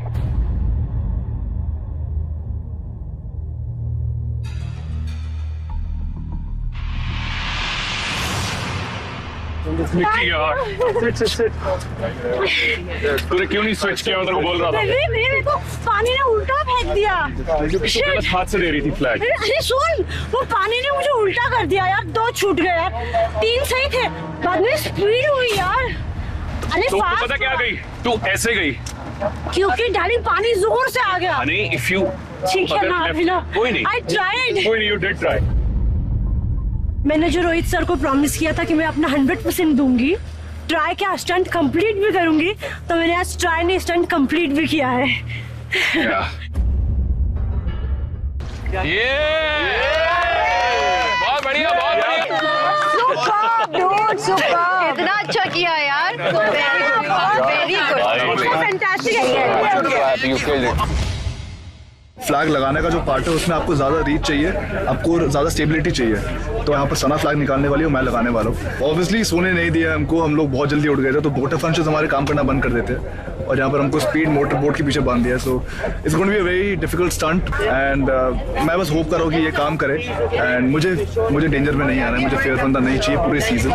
निकी यार, सिट। तूने क्यों नहीं स्विच किया? मैं तेरे को बोल रहा था। मेरे को पानी ने उल्टा फेंक दिया। गलत हाथ से दे रही थी फ्लैग। अरे सुन, वो पानी ने मुझे उल्टा कर दिया यार। 2 छूट गए यार, 3 सही थे, बाद में स्पीड हुई यार। अरे तो पता क्या गई? तू ऐसे गई क्योंकि डाली पानी जोर से आ गया। नहीं, इफ यू ठीक है ना, कोई नहीं, I tried। कोई नहीं, you did try। मैंने जो रोहित सर को प्रॉमिस किया था कि मैं अपना 100% दूंगी, ट्राई क्या स्टंट कंप्लीट भी करूंगी, तो मैंने आज ट्राई ने स्टंट कंप्लीट भी किया है। ये बहुत बढ़िया। कितना अच्छा किया यार, वेरी गुड, फैंटास्टिक। फ्लैग लगाने का जो पार्ट है उसमें आपको ज़्यादा रीच चाहिए, आपको ज़्यादा स्टेबिलिटी चाहिए, तो यहाँ पर सना फ्लैग निकालने वाली हूँ, मैं लगाने वाला हूँ। ऑब्वियसली सोने नहीं दिया हमको, हम लोग बहुत जल्दी उठ गए थे, तो बोटर फंक्शंस हमारे काम करना बंद कर देते, और यहाँ पर हमको स्पीड मोटर बोट के पीछे बांध दिया। So it's going to be a very difficult stunt, and मैं बस होप कर रहा हूँ कि ये काम करे, एंड मुझे डेंजर में नहीं आना है, मुझे फेयर बंदा नहीं चाहिए पूरे सीजन।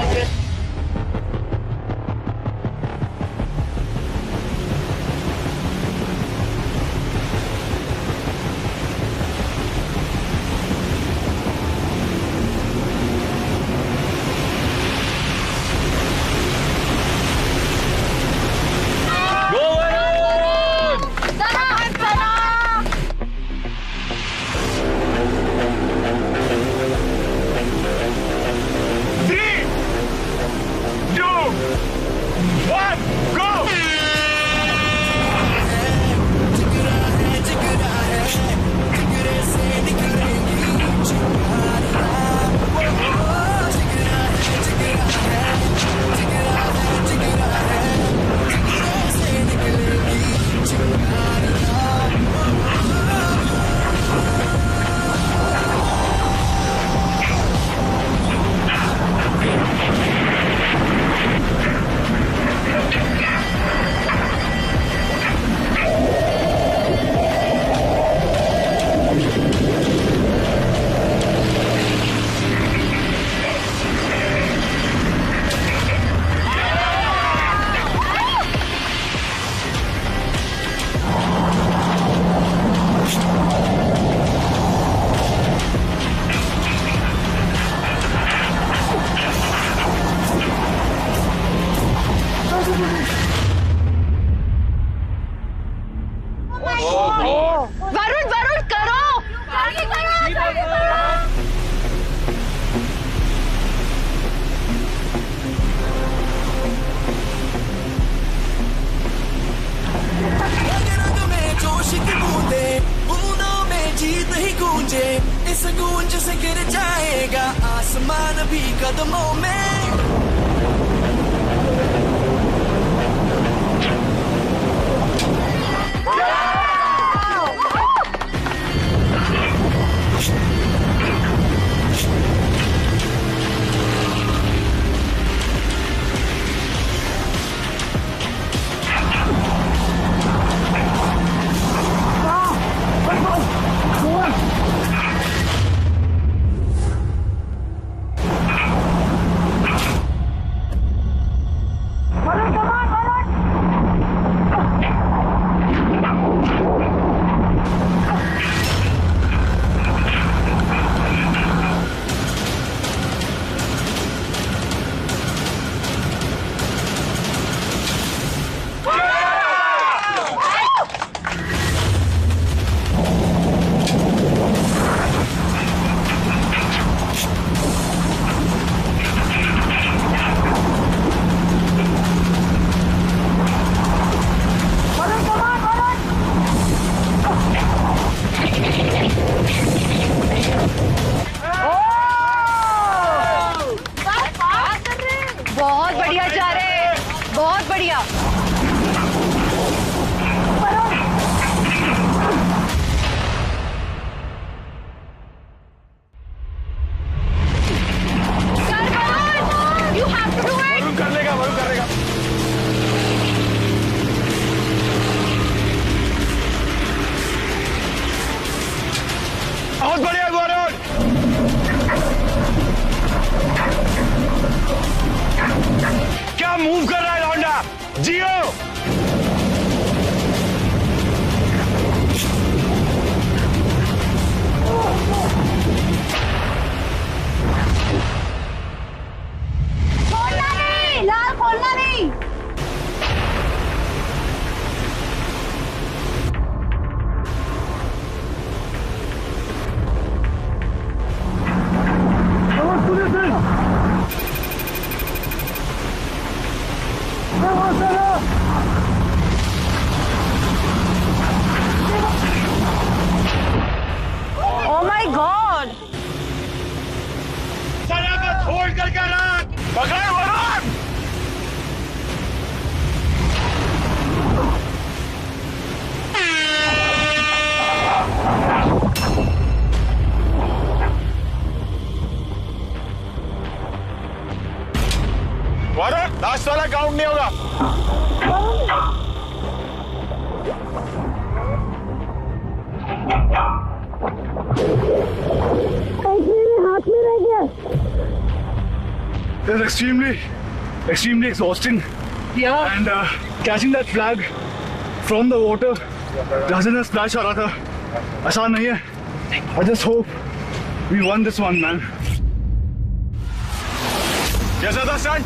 वरुण वरुण करो जोश की बूंदे बूंदों में जीत ही गूंजे इस गूंज से गिर जाएगा आसमान भी कदमों में बहुत बढ़िया जा रहे हैं, बहुत बढ़िया। वरुण कर लेगा, वरुण कर लेगा। बहुत बढ़िया वरुण। क्या मूव कर रहा है लौंडा, जियो। खोलना नहीं, लाल खोलना नहीं। Oh my God! छोड़ करके रख, पकड़ वरुण। वरुण लास्ट वाला काउंट नहीं होगा। हाथ में रह गया। It's extremely exhausting. Yeah. And catching that flag from the water, जहां से splash आ रहा था, आसान नहीं है. I just hope we won this one, man. कैसा था स्टंट?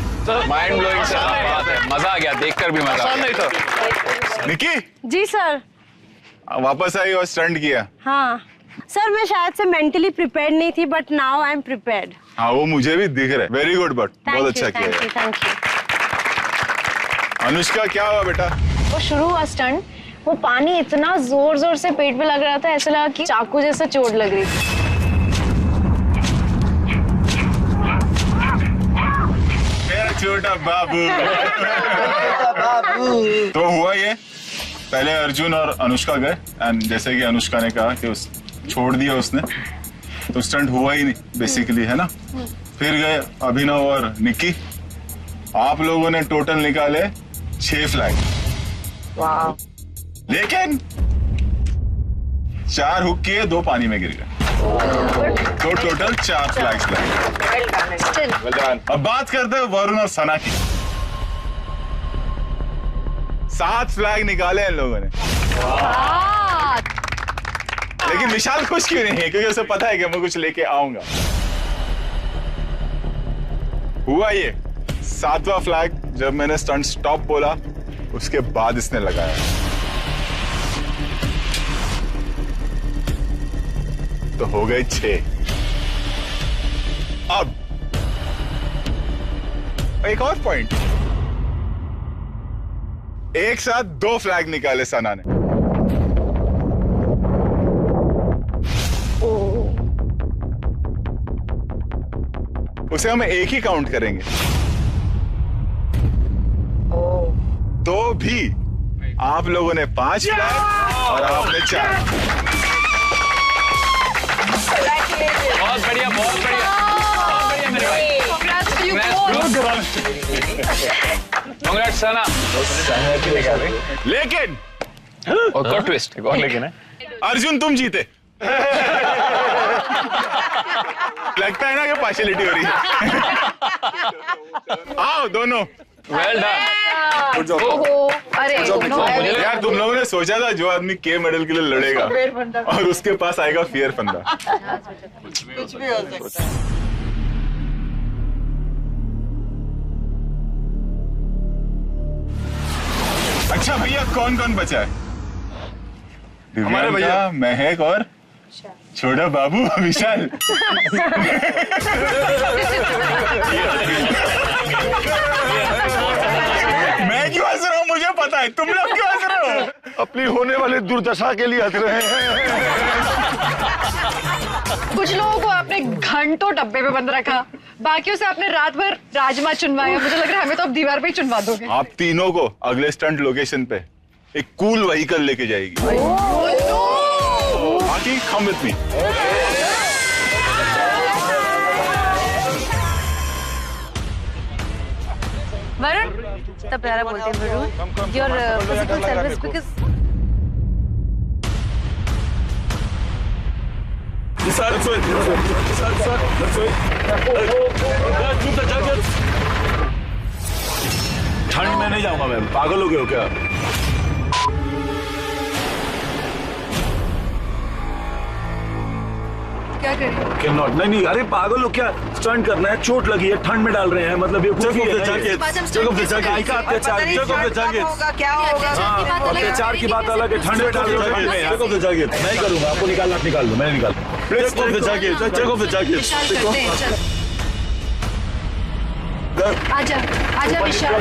माइंड ब्लोइंग सर, बात है, मजा आ गया, देखकर भी मजा आ गया। निकी जी सर। वापस आई और स्टंट किया। हाँ सर, मैं शायद से मेंटली प्रिपेयर्ड नहीं थी, but now I am prepared. हाँ वो मुझे भी दिख रहा है। वेरी गुड, बट बहुत अच्छा थैंक यू, किया। Thank you. अनुष्का क्या हुआ बेटा? वो शुरू हुआ स्टंट, वो पानी इतना जोर जोर से पेट पे लग रहा था, ऐसा लगा कि चाकू जैसा चोट लग रही थी। छोटा बाबू। तो हुआ ये, पहले अर्जुन और अनुष्का गए, एंड जैसे कि अनुष्का ने कहा कि उस छोड़ दिया उसने, तो स्टंट हुआ ही नहीं बेसिकली, है ना। फिर गए अभिनव और निक्की, आप लोगों ने टोटल निकाले 6 फ्लैग, लेकिन 4 हुक किए, 2 पानी में गिर गए, तो टोटल 4 फ्लैग्स लगे। अब बात करते हैं वरुण और सना की। 7 फ्लैग निकाले इन लोगों ने, लेकिन विशाल खुश क्यों नहीं है? क्योंकि उसे पता है कि मैं कुछ लेके आऊंगा। हुआ ये, 7वां फ्लैग जब मैंने स्टंट स्टॉप बोला उसके बाद इसने लगाया। तो हो गए 6। अब एक और पॉइंट, एक साथ 2 फ्लैग निकाले सना ने। उसे हम एक ही काउंट करेंगे। तो भी आप लोगों ने 5 फ्लैग और आपने 4। बहुत बढ़िया, बहुत बढ़िया, बहुत बढ़िया मेरे भाई। कांग्रेट्स सना। लेकिन और ट्विस्ट, एक और लेकिन है। अर्जुन तुम जीते। लगता है ना कि पार्शियलिटी हो रही है। आओ दोनों। Well done. अरे यार तुम लोगों ने सोचा था जो आदमी के मेडल के लिए लड़ेगा और उसके पास आएगा फियर फंदा। कुछ भी हो सकता है। अच्छा भैया कौन कौन बचा है? हमारे भैया महक और छोटा बाबू विशाल। मैं क्यों हंस रहा हूँ मुझे पता है, तुम लोग क्यों हंस रहे हो? अपनी होने वाली दुर्दशा के लिए हंस रहे हैं। कुछ लोगों को आपने घंटों डब्बे में बंद रखा, बाकियों से आपने रात भर राजमा चुनवाया। मुझे लग रहा है हमें तो अब दीवार पे ही चुनवा दोगे। आप तीनों को अगले स्टंट लोकेशन पे एक कूल व्हीकल लेके जाएगी। बाकी कम विद मी। वरुण, इतना प्यारा बोलते हैं Varun. Your physical service because ठंड में नहीं जाऊंगा मैम, पागल हो गए हो क्या? क्या करें? कैन नॉट, नहीं नहीं, अरे पागल हो क्या? स्टंट करना है, चोट लगी है, ठंड में डाल रहे हैं, मतलब ये क्या होगा? अत्याचार की बात अलग है, ठंड में डाल रहे हैं। नहीं करूंगा, आपको निकालना निकाल दो, मैं नहीं निकाल। आजा आजा विशाल, मैं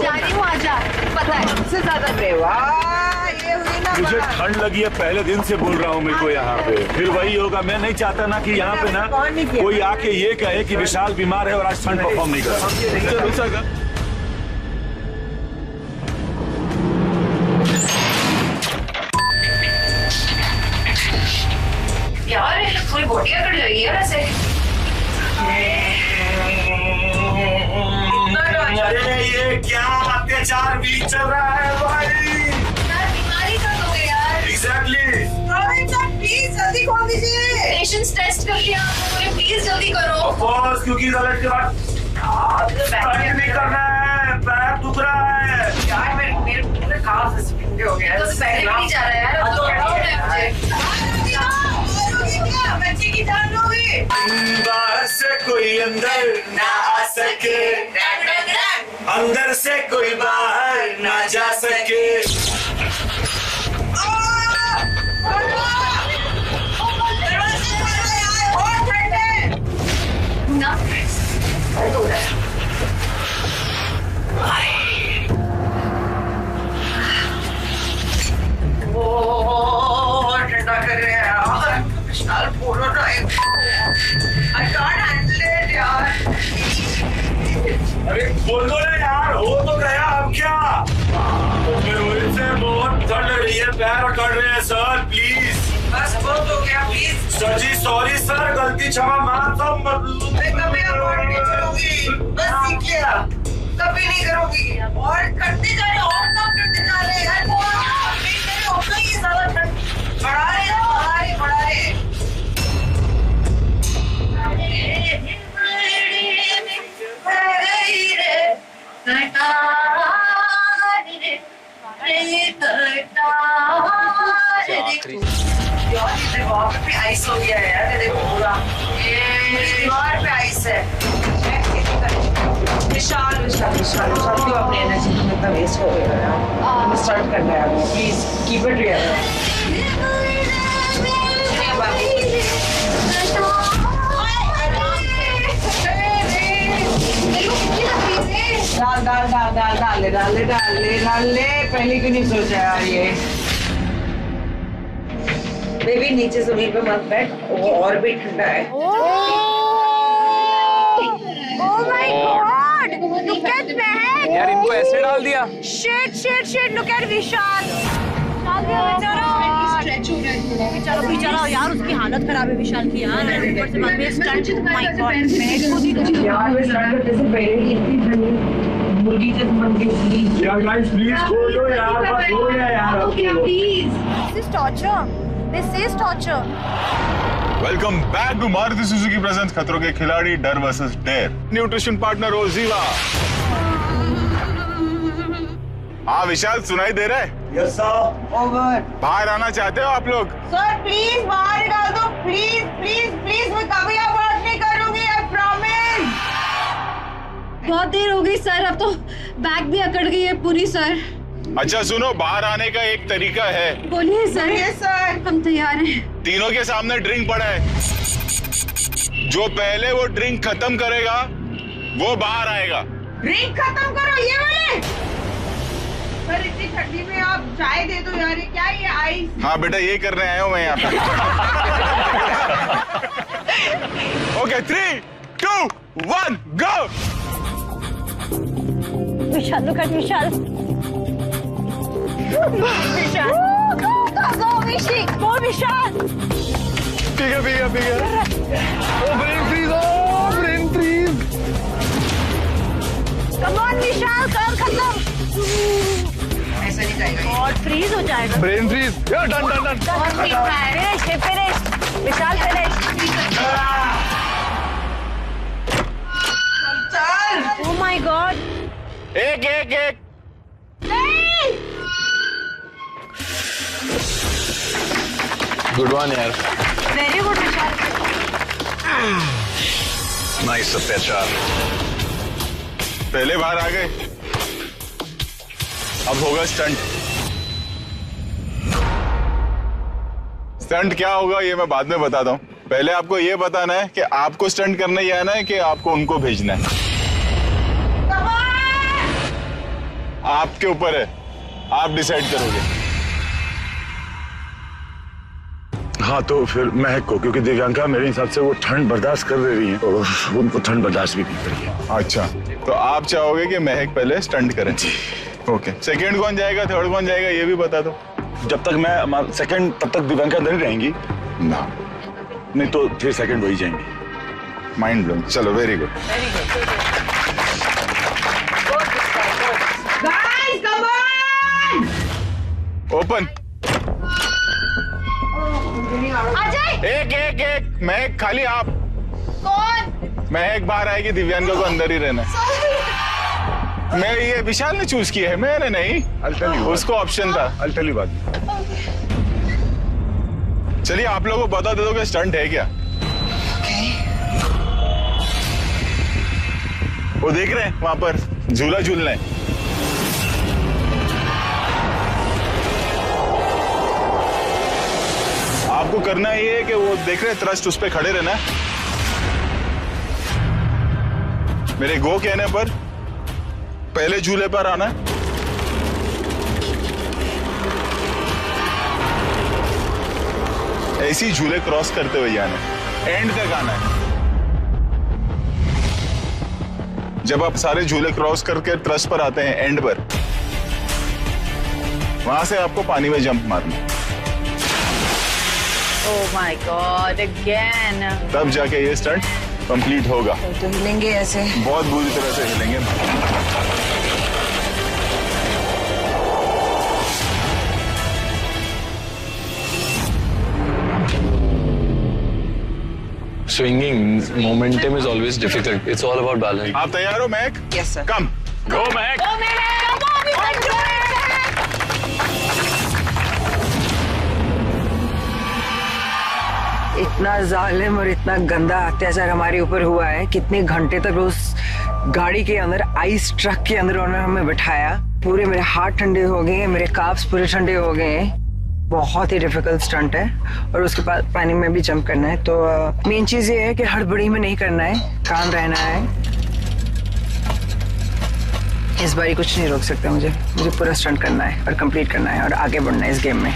जा रही हूँ, आजा। पता है सबसे ज्यादा ये हुई ना मुझे ठंड लगी है, पहले दिन से बोल रहा हूँ मेरे को यहाँ पे, फिर वही होगा। मैं नहीं चाहता ना कि यहाँ पे ना कोई आके ये कहे कि विशाल बीमार है और आज ठंड परफॉर्म नहीं कर सकता। यार थोड़ी बोटियां कट जाएगी यार ऐसे। अरे ये क्या अत्याचार भी चल रहा है भाई? यार बीमारी का हो गया यार। एग्जैक्टली। प्लीज जल्दी खोल दीजिए। पेशेंट्स टेस्ट कर लिया, प्लीज जल्दी करो। ऑफ कोर्स, क्योंकि गलत के बाद नहीं करना है, पैर दुख रहा है यार। मेरे पूरे खास हो गया है। तो बैठे नहीं जा रहा है यार, अब तो डाउन है मुझे। बच्चे की जान लोगे। बाहर से कोई अंदर ना आ सके, अंदर से कोई बाहर ना जा सके। ठंडा कर रहे हैं यार। विशाल बोलो ना, I can't handle it यार। अरे बोल दो ना यार, हो तो गया, अब क्या? रोहित से बहुत ठंड लग रही है, पैर अकड़ रहे हैं सर, प्लीज। बस बहुत हो गया, please. Sir ji sorry sir, गलती क्षमा मान सब कभी अवॉइड नहीं करूंगी, बस सीख लिया, कभी नहीं करूंगी। और करते जा रहे, और काम करते जा रहे यार। होगा ये ज्यादा ठंड बढ़ा रहे हैं, बढ़ा रहे। दीवार पे आइस हो गया है यार, देखो पूरा दीवार पे आइस है। क्यों अपनी एनर्जी तुम्हें इतना वेस्ट हो गया यार? स्टार्ट करना है आपको, प्लीज कीप इट रियल। डाल ले पहले क्यों नहीं सोचा यार ये? बेबी नीचे जमीन पे मत बैठ, वो और भी ठंडा है। Oh my God! Look at Mehak! यार इनको ऐसे डाल दिया। Shit! Look at Vishal! बेचारा यार, उसकी हालत खराब है विशाल की यार। ऊपर से बाद में स्टंट। My God! यार वे सड़क जैसे पहले ही इतनी मुर्गी जैसे बन गई। यार गाइस प्लीज छोड़ो यार, बस हो गया यार। This is torture. This is torture. Welcome back to Maruti Suzuki presents Khatron Ke Khiladi Darr versus dare. Nutrition partner OZiva. हाँ विशाल, सुनाई दे रहा है? Yes sir. ओवर। बाहर आना चाहते हो आप लोग? सर प्लीज बाहर निकाल दो, प्लीज मैं कभी अवॉइड नहीं करूंगी, आई प्रॉमिस। बहुत देर हो गई सर, अब तो बैग भी अकड़ गई है पूरी सर। अच्छा सुनो, बाहर आने का एक तरीका है। बोलिए सर। Yes sir. हम तैयार हैं। तीनों के सामने ड्रिंक पड़ा है, जो पहले वो ड्रिंक खत्म करेगा वो बाहर आएगा। ड्रिंक खत्म करो ये वाले। सर इतनी ठंडी में आप चाय दे दो यार, ये क्या ये आइस? हाँ बेटा, ये करने आया हूँ मैं यहाँ पे। Okay 3, 2, 1 go. Vishal, look at Vishal. Vishal, go Vishi, go Vishal. ठीक है। Oh brain freeze. Come on Vishal, कर खत्म। ऐसा नहीं जाएगा। और फ्रीज हो जाएगा। Brain freeze. यार डन। फिनिश। विशाल फिनिश। चल। Oh my God। एक। गुड वन यार। Very good Vishal. नाइस अत्याचार। पहले बाहर आ गए, अब होगा स्टंट। स्टंट क्या होगा ये मैं बाद में बताता हूँ। पहले आपको ये बताना है कि आपको स्टंट करना ही आना है कि आपको उनको भेजना है। आपके ऊपर है, आप डिसाइड करोगे। हाँ तो फिर महक को, क्योंकि दिव्यांका मेरे हिसाब से वो ठंड बर्दाश्त कर रही है और उनको ठंड बर्दाश्त भी नहीं कर रही है। अच्छा, तो आप चाहोगे कि महक पहले स्टंट करें? ओके। सेकंड कौन जाएगा, थर्ड कौन जाएगा, ये भी बता दो। जब तक मैं सेकंड, तब तक दिव्यांका अंदर ही रहेंगी ना, नहीं तो फिर सेकंड वही जाएंगी। Mind blowing. चलो very good. Guys come on. Open. एक। महक खाली आप। कौन? महक बाहर आएगी, दिव्यांका को अंदर ही रहना है। मैं ये विशाल ने चूज किया है, मैंने नहीं। उसको ऑप्शन था। अल्टली बात। चलिए आप लोगों को बता दे दो कि स्टंट है क्या। वो देख रहे हैं वहां पर झूला झूलना है। आपको करना ये है कि वो देख रहे हैं थ्रस्ट, उस पे खड़े रहना है। मेरे गो कहने पर पहले झूले पर आना है। ऐसी झूले क्रॉस करते हुए जाना है, एंड तक आना है। जब आप सारे झूले क्रॉस करके ट्रस्ट पर आते हैं, एंड पर, वहां से आपको पानी में जंप मारना है। Oh my God, again. तब जाके ये स्टंट कंप्लीट होगा। तो हिलेंगे ऐसे, बहुत बुरी तरह से हिलेंगे। Swinging momentum is always difficult. It's all about balance. आप तैयार हो महक? Yes sir. कम गो महक। इतना जालिम और इतना गंदा अत्याचार हमारे ऊपर हुआ है। कितने घंटे तक उस गाड़ी के अंदर, आइस ट्रक के अंदर उन्होंने हमें बिठाया। पूरे मेरे हाथ ठंडे हो गए, मेरे काफ्स पूरे ठंडे हो गए। बहुत ही डिफिकल्ट स्टंट है और उसके बाद पानी में भी जंप करना है। तो मेन चीज ये है कि हड़बड़ी में नहीं करना है, काम रहना है। इस बारी कुछ नहीं रोक सकता मुझे पूरा स्टंट करना है और कंप्लीट करना है और आगे बढ़ना है इस गेम में।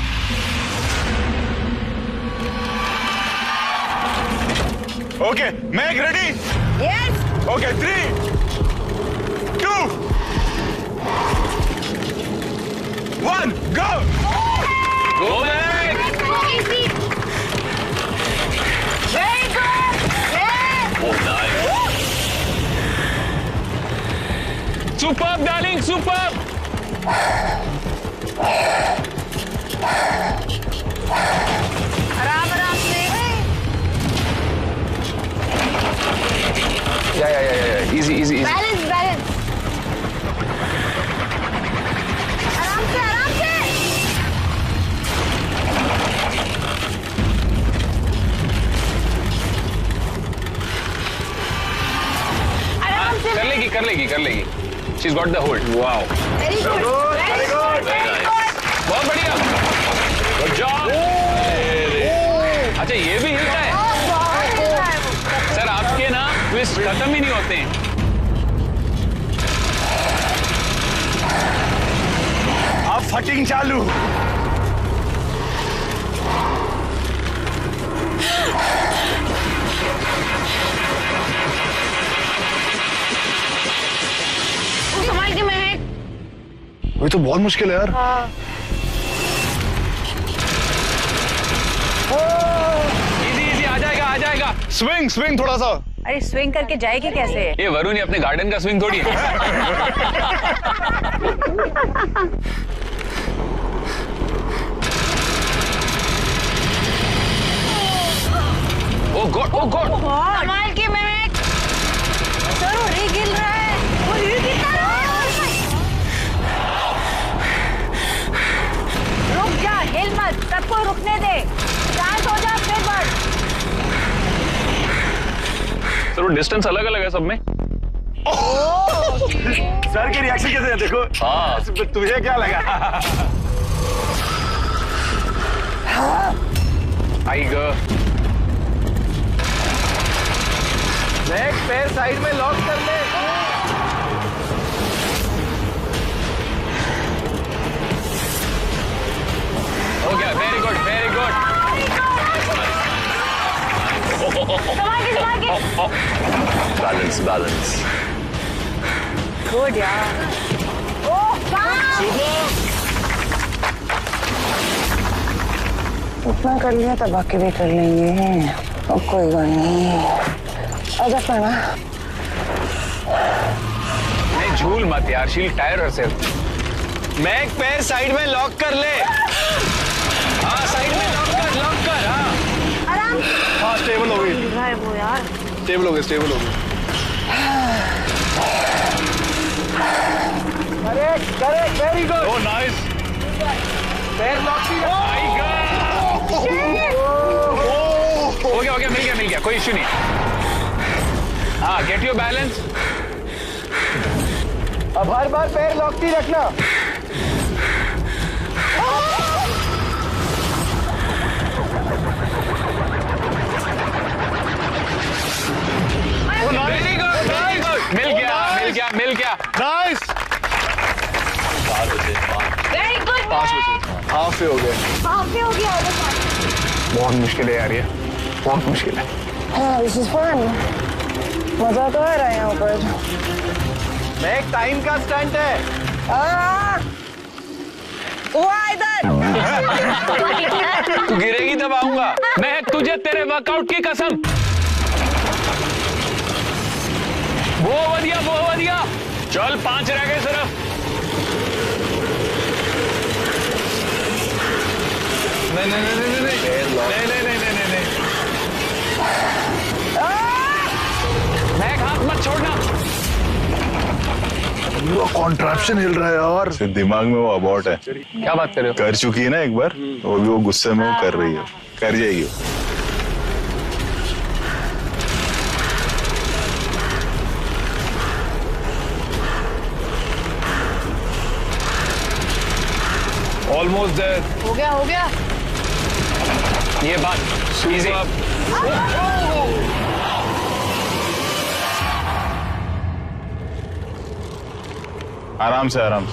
ओके, मैं ready? Yes. Okay, 3, 2, 1, go! Go back! Very good! Oh, nice! Superb, darling, superb! आराम से। Yeah. Easy. बैलेंस। आराम से। कर लेगी। She's got the hold. Wow. Very good. Very nice. बहुत बढ़िया. Good job. अच्छा, ये भी हिलता है? सर, आपके ना ट्विस्ट खत्म ही नहीं होते हैं। अब फटिंग चालू। संभाल के महक। ये तो बहुत मुश्किल है यार। इजी, आ जाएगा। स्विंग थोड़ा सा। अरे स्विंग करके जाएगी कैसे? ये वरुण ने अपने गार्डन का स्विंग थोड़ी है। ओ गॉड। संभाल के महक। सर वो गिर रहा है। वो गिरता है। रुक जा, हिल मत, सबको रुकने दे। शांत हो जा, फिर बढ़। सर वो डिस्टेंस अलग है सब में। सर के रिएक्शन कैसे है देखो। हाँ। तुझे क्या लगा? आई गो। पैर साइड में लॉक कर ले। हो गया। Very good. बैलेंस। गुड यार। उतना कर लिया तब बाकी भी कर लेंगे। अब कोई बात नहीं। आजा पड़ा। नहीं, झूल मत यार, शील टायर herself। मैं एक पैर साइड में लॉक कर ले। हाँ, साइड में लॉक कर। हाँ, आराम। हाँ, स्टेबल हो गई। वो यार। स्टेबल हो गई। Correct, very good. Oh nice. पैर लॉक की। हो गया, मिल गया, कोई इश्यू नहीं। हाँ, गेट योर बैलेंस। अब हर बार पैर लॉक ही रखना। Very good. मिल गया। नाइस। Very good. हाफ पे हो गए। बहुत मुश्किल है यार, ये बहुत मुश्किल है। हाँ, दिस इज फन। मजा तो आ रहा है यहाँ पर। मैं एक टाइम का स्टंट है। तू गिरेगी तब आऊंगा मैं, तुझे तेरे वर्कआउट की कसम। बहुत बढ़िया। चल, 5 रह गए सिर्फ। नहीं। मैं हाथ मत छोड़ना। पूरा कॉन्ट्रैप्शन हिल रहा है यार। दिमाग में वो अबॉर्ट है। क्या बात कर रहे हो? कर चुकी है ना एक बार, वो भी वो गुस्से में वो कर रही है, कर जाएगी। Almost there. हो गया ये बात इजी। आराम से आराम से।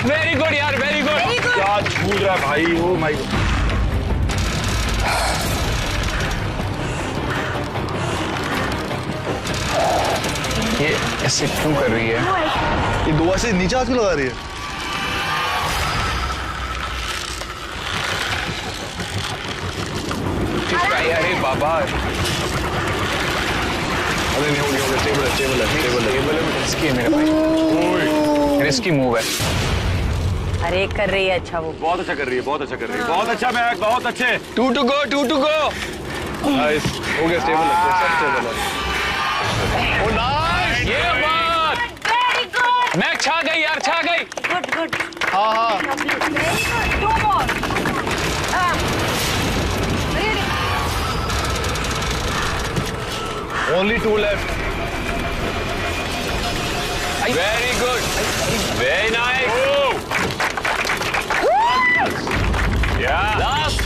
वेरी गुड यार, वेरी गुड। क्या झूल रहा है भाई, ओ माय गॉड। ये ऐसे क्यों कर रही है? ये दो ऐसे नीचे हाथ क्यों लगा रही है? अरे बाबा, अरे नहीं हो गया, टेबल है। रिस्की है मेरे भाई, रिस्की मूव है। अरे कर रही है अच्छा, वो बहुत अच्छा कर रही है, बहुत अच्छा कर रही है, बहुत अच्छा महक, बहुत अच्छे। 2 to go। नाइस, हो गया, स्टेबल है, सब स्टेबल है। ओ नाइस, ये बात। मैं छा गई यार, छा गई। गुड हाँ two more only 2 left. Very good, very nice. या लास्ट।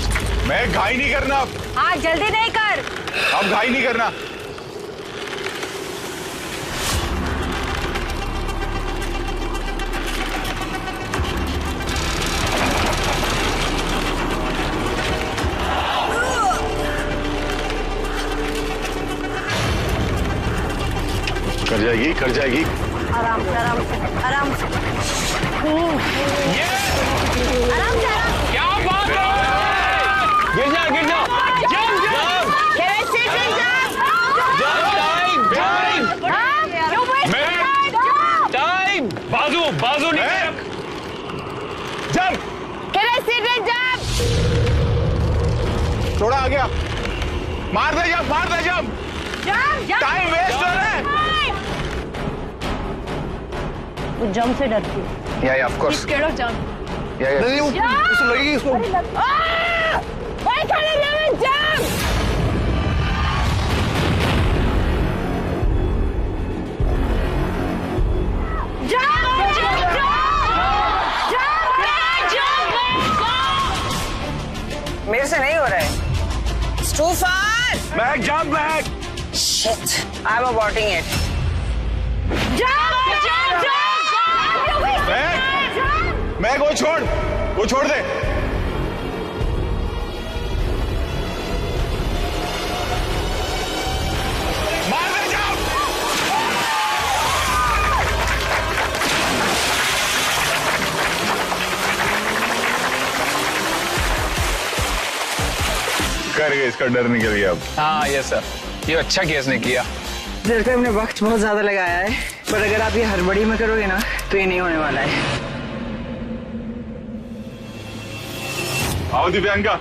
मैं घाई नहीं करना अब। हाँ जल्दी नहीं कर। अब घाई नहीं करना। कर जाएगी। आराम से आराम से। क्या बात है, गिर जा। टाइम। बाजू नहीं, जंप। थोड़ा आ गया, मार दे जंप। टाइम वेस्ट हो रहा है। वो जंप से डरती है। या of course. Scared of jump. नहीं, उसको लगेगी इसको। मेरे से नहीं हो रहा है। It's too far. Mahak jump, Mahak. Shit. I'm aborting it. मैं वो छोड़ दे। मार दे जंप। कर गए, इसका डर निकल गया अब। हाँ यस सर, ये अच्छा केस ने किया। दिल पे हमने वक्त बहुत ज्यादा लगाया है, पर अगर आप ये हड़बड़ी में करोगे ना तो ये नहीं होने वाला है। आओ दिव्यांका।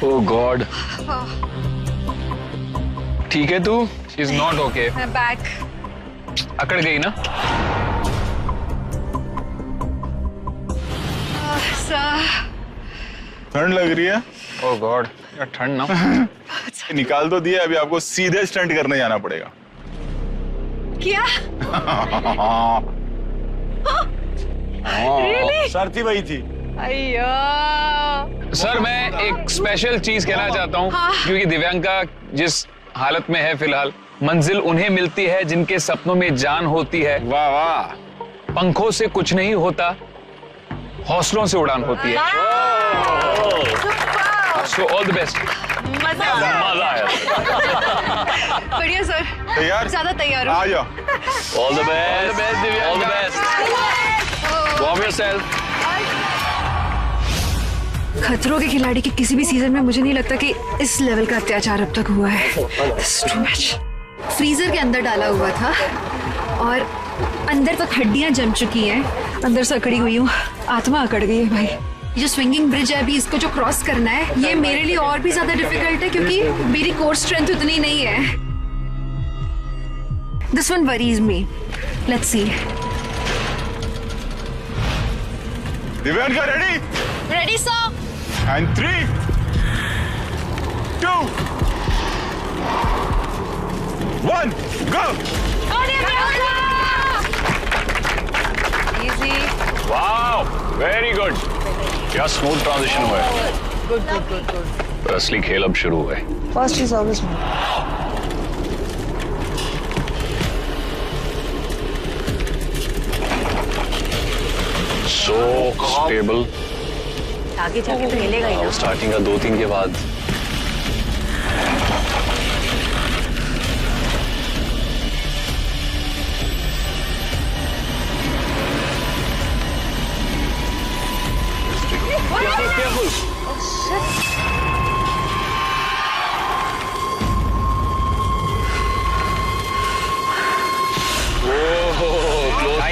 ओह गॉड, ठीक है तू? She is not okay. मैं बैक। अकड़ गई ना? ठंड लग रही है। ओह गॉड, यार ठंड ना। निकाल तो दिया, अभी आपको सीधे स्टंट करने जाना पड़ेगा। क्या? Really? शर्त ही वही थी। अय्या। सर मैं एक स्पेशल चीज कहना चाहता हूँ, हाँ। क्योंकि दिव्यांका जिस हालत में है फिलहाल, मंजिल उन्हें मिलती है जिनके सपनों में जान होती है। वाह वाह। पंखों से कुछ नहीं होता, हौसलों से उड़ान होती है। So all the best. मजा आया। बढ़िया सर। तैयार? ज्यादा तैयार आ जाओ। All the best, all the best. Warm yourself. खतरों के खिलाड़ी के किसी भी सीजन में मुझे नहीं लगता कि इस लेवल का अत्याचार अब तक हुआ है। This is too much. Freezer के अंदर डाला हुआ था और अंदर तक हड्डियां जम चुकी हैं, अंदर से अकड़ी हुई हूँ, आत्मा अकड़ गई है भाई। जो स्विंगिंग ब्रिज है अभी, इसको जो क्रॉस करना है, ये मेरे लिए और भी ज्यादा डिफिकल्ट है क्योंकि मेरी कोर स्ट्रेंथ उतनी नहीं है। This one worries me. Let's see. Divyanka ready? Ready sir. And 3, 2, 1, go! Wow, very good. क्या स्मूथ ट्रांजिशन हुआ है। Good good good good. पर असली खेल अब शुरू हुआ है। First is always me. So stable। आगे जाके तो हिलेगा ही ना। स्टार्टिंग का 2-3 के बाद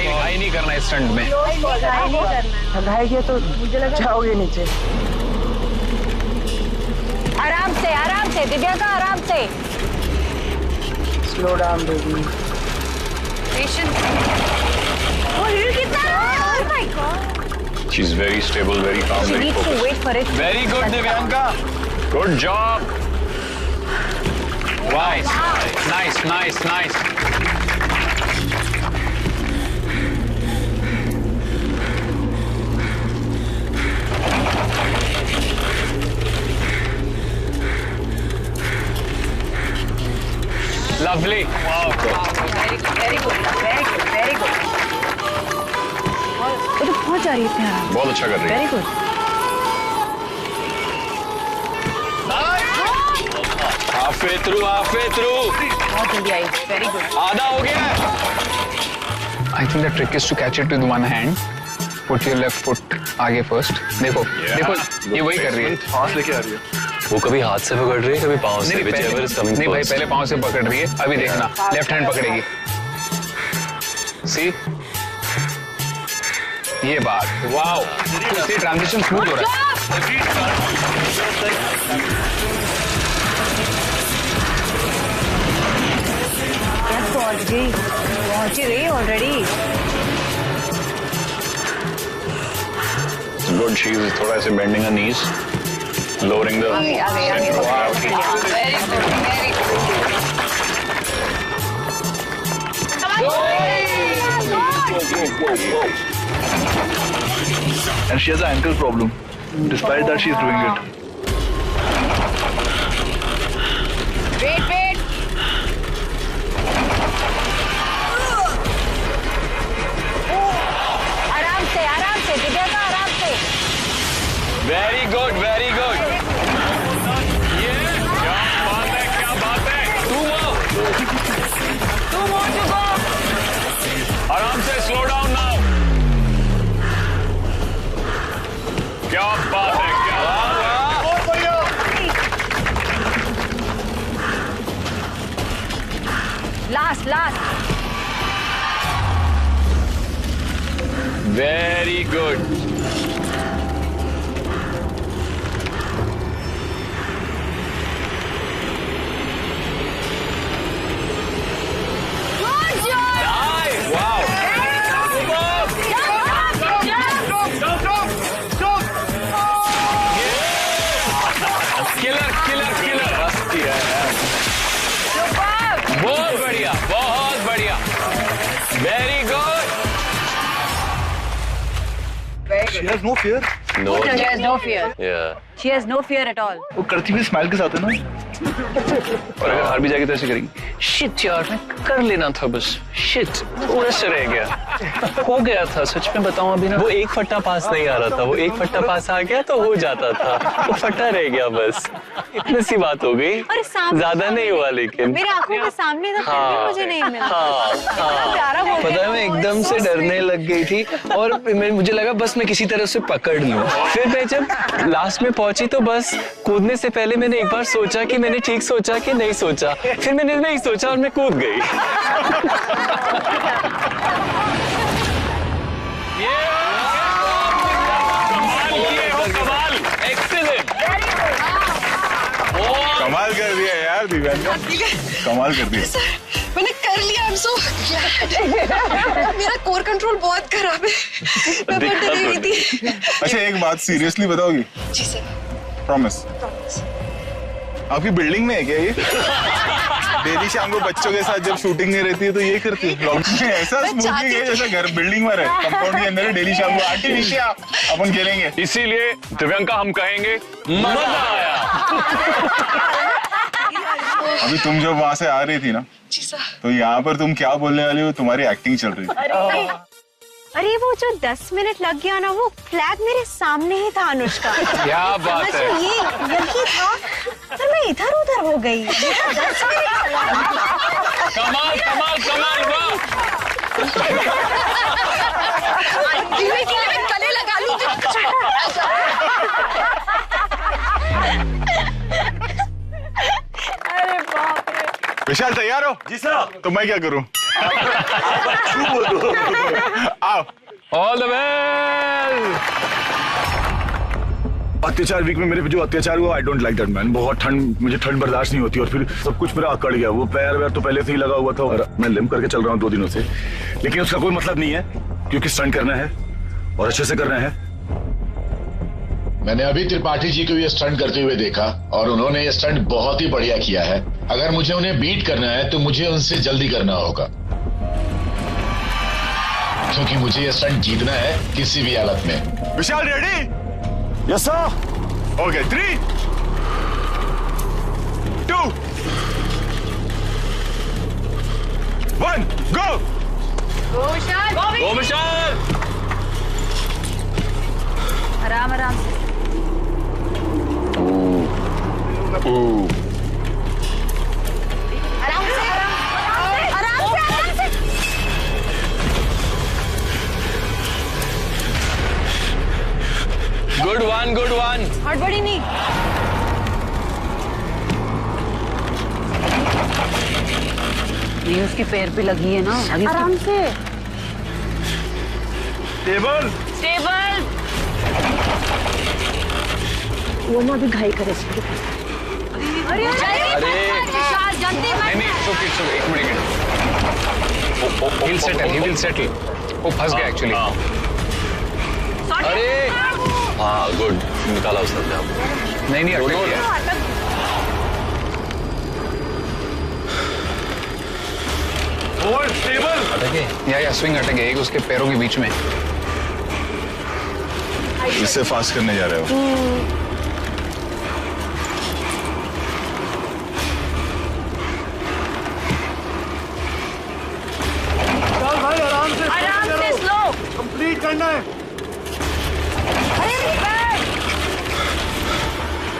घाई नहीं करना इस स्टंट में। घाई किया तो मुझे लगा जाओगे नीचे। आराम से दिव्या का आराम से। Slow down baby. पेशेंस। वो हिल कितना? Oh my God. She's very stable, very calm, She very needs to focused. wait for it. Very good, Divyanka. Good job. Nice. Lovely. Wow. Very good. वो तो बहुत जा रही है इतने आराम। बहुत अच्छा कर रही है। Very good. Halfway through. बहुत जल्दी आई। Very good. आधा हो गया है। I think the trick is to catch it with one hand. Put your left foot आगे first. देखो ये वही कर रही है। सांस लेके आ रही है। वो कभी हाथ से पकड़ रही है, कभी पाँव से। नहीं भाई, पहले पाँव से पकड़ रही है। अभी देखना, लेफ्ट हैंड पकड़ेगी। सी, ये बात। वाओ, इससे ट्रांजिशन स्मूथ हो रहा है। पहुंच ही रही ऑलरेडी। गुड, शी इज थोड़ा ऐसे bending her knees, lowering the center of gravity. And she has an ankle problem. Despite that, she's doing it. Wait. आराम से दिव्या का आराम से। Very good. क्या बात है। Two more to go. आराम से, slow down now. क्या बात है, क्या बात है। Last. Very good. बहुत बढ़िया। Very good. She has no fear. No. She has no fear. Yeah. She has no fear at all. वो करती हुई स्माइल के साथ है ना। और अगर हार भी जाएगी तो ऐसे करेगी, शिट यार मैं कर लेना था बस, शिट थोड़ा सा रह गया, हो गया था, सच में बताऊं अभी ना, वो एक फट्टा पास नहीं आ रहा था, वो एक फट्टा पास आ गया तो हो जाता था, वो फट्टा रह गया बस, इतनी सी बात हो गई, ज्यादा नहीं हुआ लेकिन मेरे आंखों के सामने था, फिर भी मुझे नहीं मिला। पता है मैं एकदम से डरने लग गई थी और मुझे लगा बस मैं किसी तरह उसे पकड़ लूं। फिर मैं जब लास्ट में पहुंची तो बस कूदने से पहले मैंने एक बार सोचा कि मैंने ठीक सोचा कि नहीं सोचा, फिर मैंने नहीं सोचा और मैं कूद गई। कमाल कर दिया यार दिव्यांका, कमाल कर दिया। मैंने कर लिया, I'm so glad। मेरा कोर कंट्रोल बहुत खराब है, मैं बहुत डरी हुई थी। अच्छा एक बात सीरियसली बताओगी? जी सर। प्रॉमिस। आपकी बिल्डिंग में है क्या ये? डेली शाम को बच्चों के साथ जब शूटिंग नहीं रहती है तो ये करती है ऐसा स्मूथली है जैसा घर बिल्डिंग में रहे, कंपाउंड के अंदर है। डेली शाम को आंटी नीचे आ, अपन खेलेंगे। इसीलिए दिव्यांका हम कहेंगे मजा आया। अभी तुम जब वहां से आ रही थी ना, तो यहाँ पर तुम क्या बोलने वाली हो? तुम्हारी एक्टिंग चल रही थी। अरे वो जो 10 मिनट लग गया ना, वो फ्लैग मेरे सामने ही था अनुष्का। क्या बात है। ये यही था, पर मैं इधर उधर हो गई। 10 मिनट कमाल कमाल कमाल, वाह। गले लगा लूं। अरे बाप रे। विशाल तैयार हो? जी सर। तो मैं क्या करूं? आओ। All the best. अत्याचार वीक में मेरे पे जो अत्याचार हुआ, I don't like that man. बहुत ठंड, मुझे ठंड बर्दाश्त नहीं होती और फिर सब कुछ मेरा अकड़ गया। वो पैर वैर तो पहले से ही लगा हुआ था और मैं लिम्प करके चल रहा हूँ 2 दिनों से, लेकिन उसका कोई मतलब नहीं है क्योंकि स्टंट करना है और अच्छे से करना है। मैंने अभी त्रिपाठी जी को ये स्टंट करते हुए देखा और उन्होंने ये स्टंट बहुत ही बढ़िया किया है। अगर मुझे उन्हें बीट करना है तो मुझे उनसे जल्दी करना होगा, क्योंकि मुझे ये स्टंट जीतना है किसी भी हालत में। विशाल रेडी? Yes sir. ओके 3, 2, 1 गो। गो विशाल। आराम आराम से। Good one good one. हड़बड़ी नहीं। ये उसके पैर पे लगी है ना, अभी आराम से। Table table. वो ना भी घाई करे। अरे जल्दी नहीं नहीं, it's okay, एक मिनट। He will settle। वो फंस गया एक्चुअली। अरे हाँ गुड, निकाला उसने अपने आप। नहीं नहीं, अटक गया। Hold table. अटके या स्विंग अटक गया, एक उसके पैरों के बीच में। इससे फास्ट करने जा रहे हो? चल भाई आराम से स्लो। कंप्लीट करना है।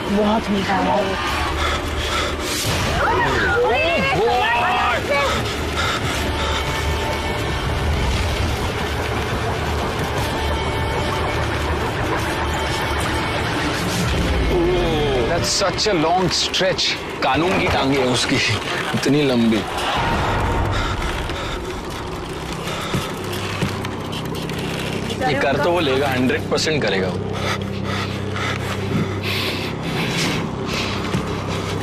बहुत मीठा है। That's such a long stretch। कानून की टांगे है उसकी, इतनी लंबी। ये कर तो वो लेगा, 100% करेगा वो।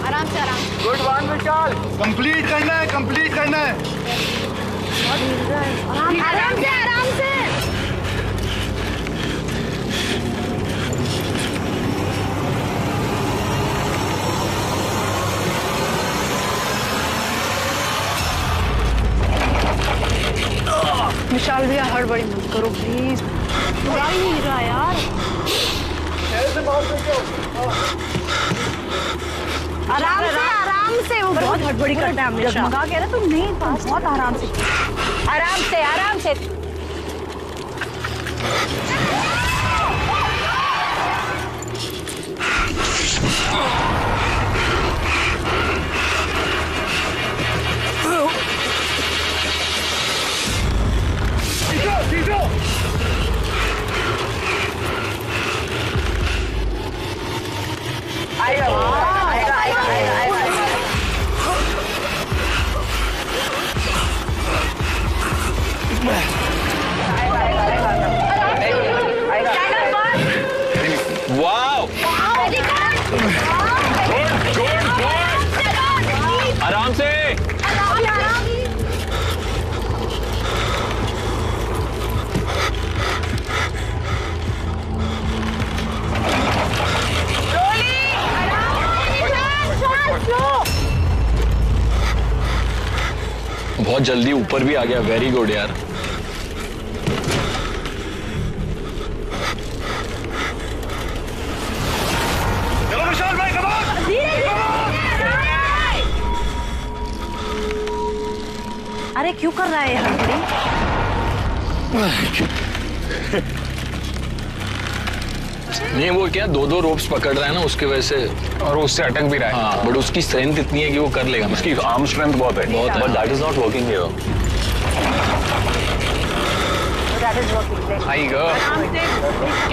आराम से आराम। गुड वन विशाल। कंप्लीट करना है, कंप्लीट करना है। आराम से आराम से। विशाल भैया हड़बड़ी मत करो प्लीज। पूरा ही नहीं रहा यार। आराम से वो बहुत हड़बड़ी करता है हमेशा। जगमगा कह रहा तुम नहीं, बहुत आराम से। आराम से आराम से। आएगा आएगा आएगा आएगा आएगा। बहुत जल्दी ऊपर भी आ गया, वेरी गुड यार। चलो विशाल भाई, कम ऑन। अरे क्यों कर रहा है हड़बड़ी? नहीं वो क्या दो रोप्स पकड़ रहा है ना, उसकी वजह से, और उससे अटक भी रहा है। हाँ, बट उसकी स्ट्रेंथ इतनी है कि वो कर लेगा। उसकी आर्म स्ट्रेंथ बहुत है, but that is not working here. I go,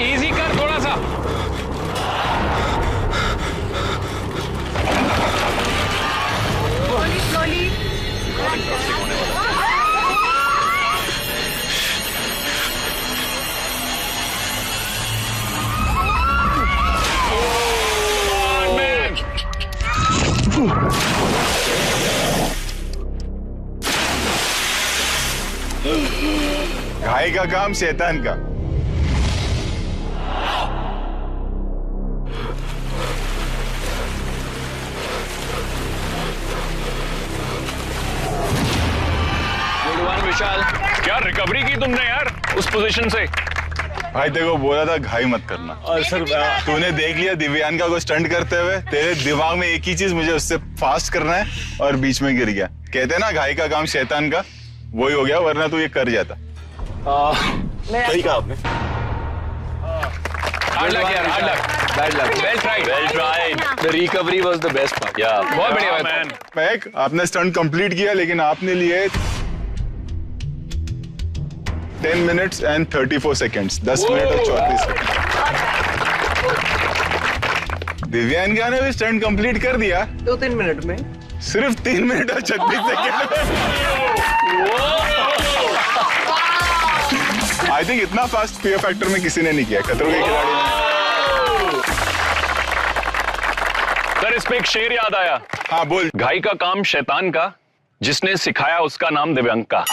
easy कर थोड़ा सा। स्लोली घाई का काम शैतान का। विशाल, क्या रिकवरी की तुमने यार उस पोजीशन से? भाई देखो बोला था घाई मत करना। और सर तूने देख लिया दिव्यांका को स्टंट करते हुए, तेरे दिमाग में एक ही चीज, मुझे उससे फास्ट करना है, और बीच में गिर गया। कहते हैं ना घाई का काम शैतान का, वही हो गया, वरना तू ये कर जाता। सही कहा आपने। हार्ड लक यार, hard luck, bad luck, well tried, well tried. The recovery was the best part. या बहुत बढ़िया मैन। पैक, आपने स्टंट कंप्लीट किया, लेकिन आपने लिए 10 मिनट्स एंड 34 सेकेंड्स, 10 मिनट और 34 सेकेंड। दिव्यांका ने भी स्टंट कंप्लीट कर दिया 2-3 मिनट में, सिर्फ 3 मिनट और 36 सेकेंड। आई थिंक इतना फास्ट फियर फैक्टर में किसी ने नहीं किया, खतरों के खिलाड़ी ने। सर इस पे एक शेर याद आया। हाँ बोल। घाई का काम शैतान का, जिसने सिखाया उसका नाम दिव्यांका।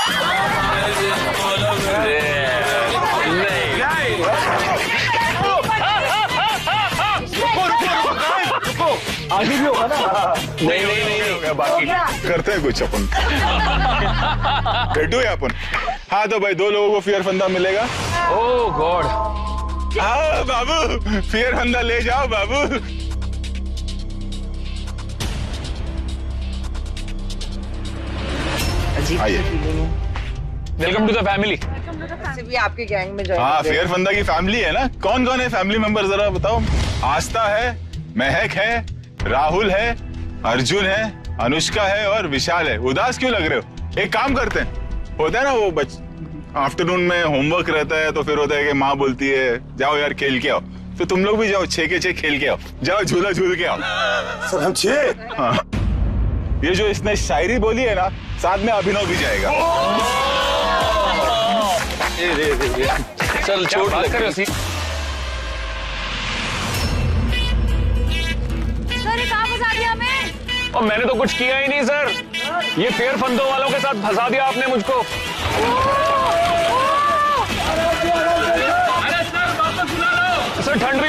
आगे भी होगा ना? नहीं, बाकी करते हैं कुछ अपन। बैठो अपन। हाँ तो भाई 2 लोगों को फियर फंदा मिलेगा। Oh God. हाँ बाबू, फियर फंदा ले जाओ बाबू। आइए। Welcome to the family. भी आपके गैंग में ज्वाइन। हाँ फियर फंदा की फैमिली है ना। कौन कौन है फैमिली मेंबर जरा बताओ। आस्था है, महक है, राहुल है, अर्जुन है, अनुष्का है और विशाल है। उदास क्यों लग रहे हो? एक काम करते हैं, होता है ना वो आफ्टरनून में होमवर्क रहता है, तो फिर होता है कि माँ बोलती है जाओ यार खेल के आओ, तो तुम लोग भी जाओ 6 के 6 खेल के आओ, जाओ झूला झूल के आओ। सर हम 6? हाँ। ये जो इसने शायरी बोली है ना, साथ में अभिनव भी जाएगा। चल छोड़ सर कहाँ फंसा दिया हमें? और मैंने तो कुछ किया ही नहीं सर, ये फेयर फंदों वालों के साथ फंसा दिया आपने मुझको। अरे सर वापस बुला लो। सर ठंड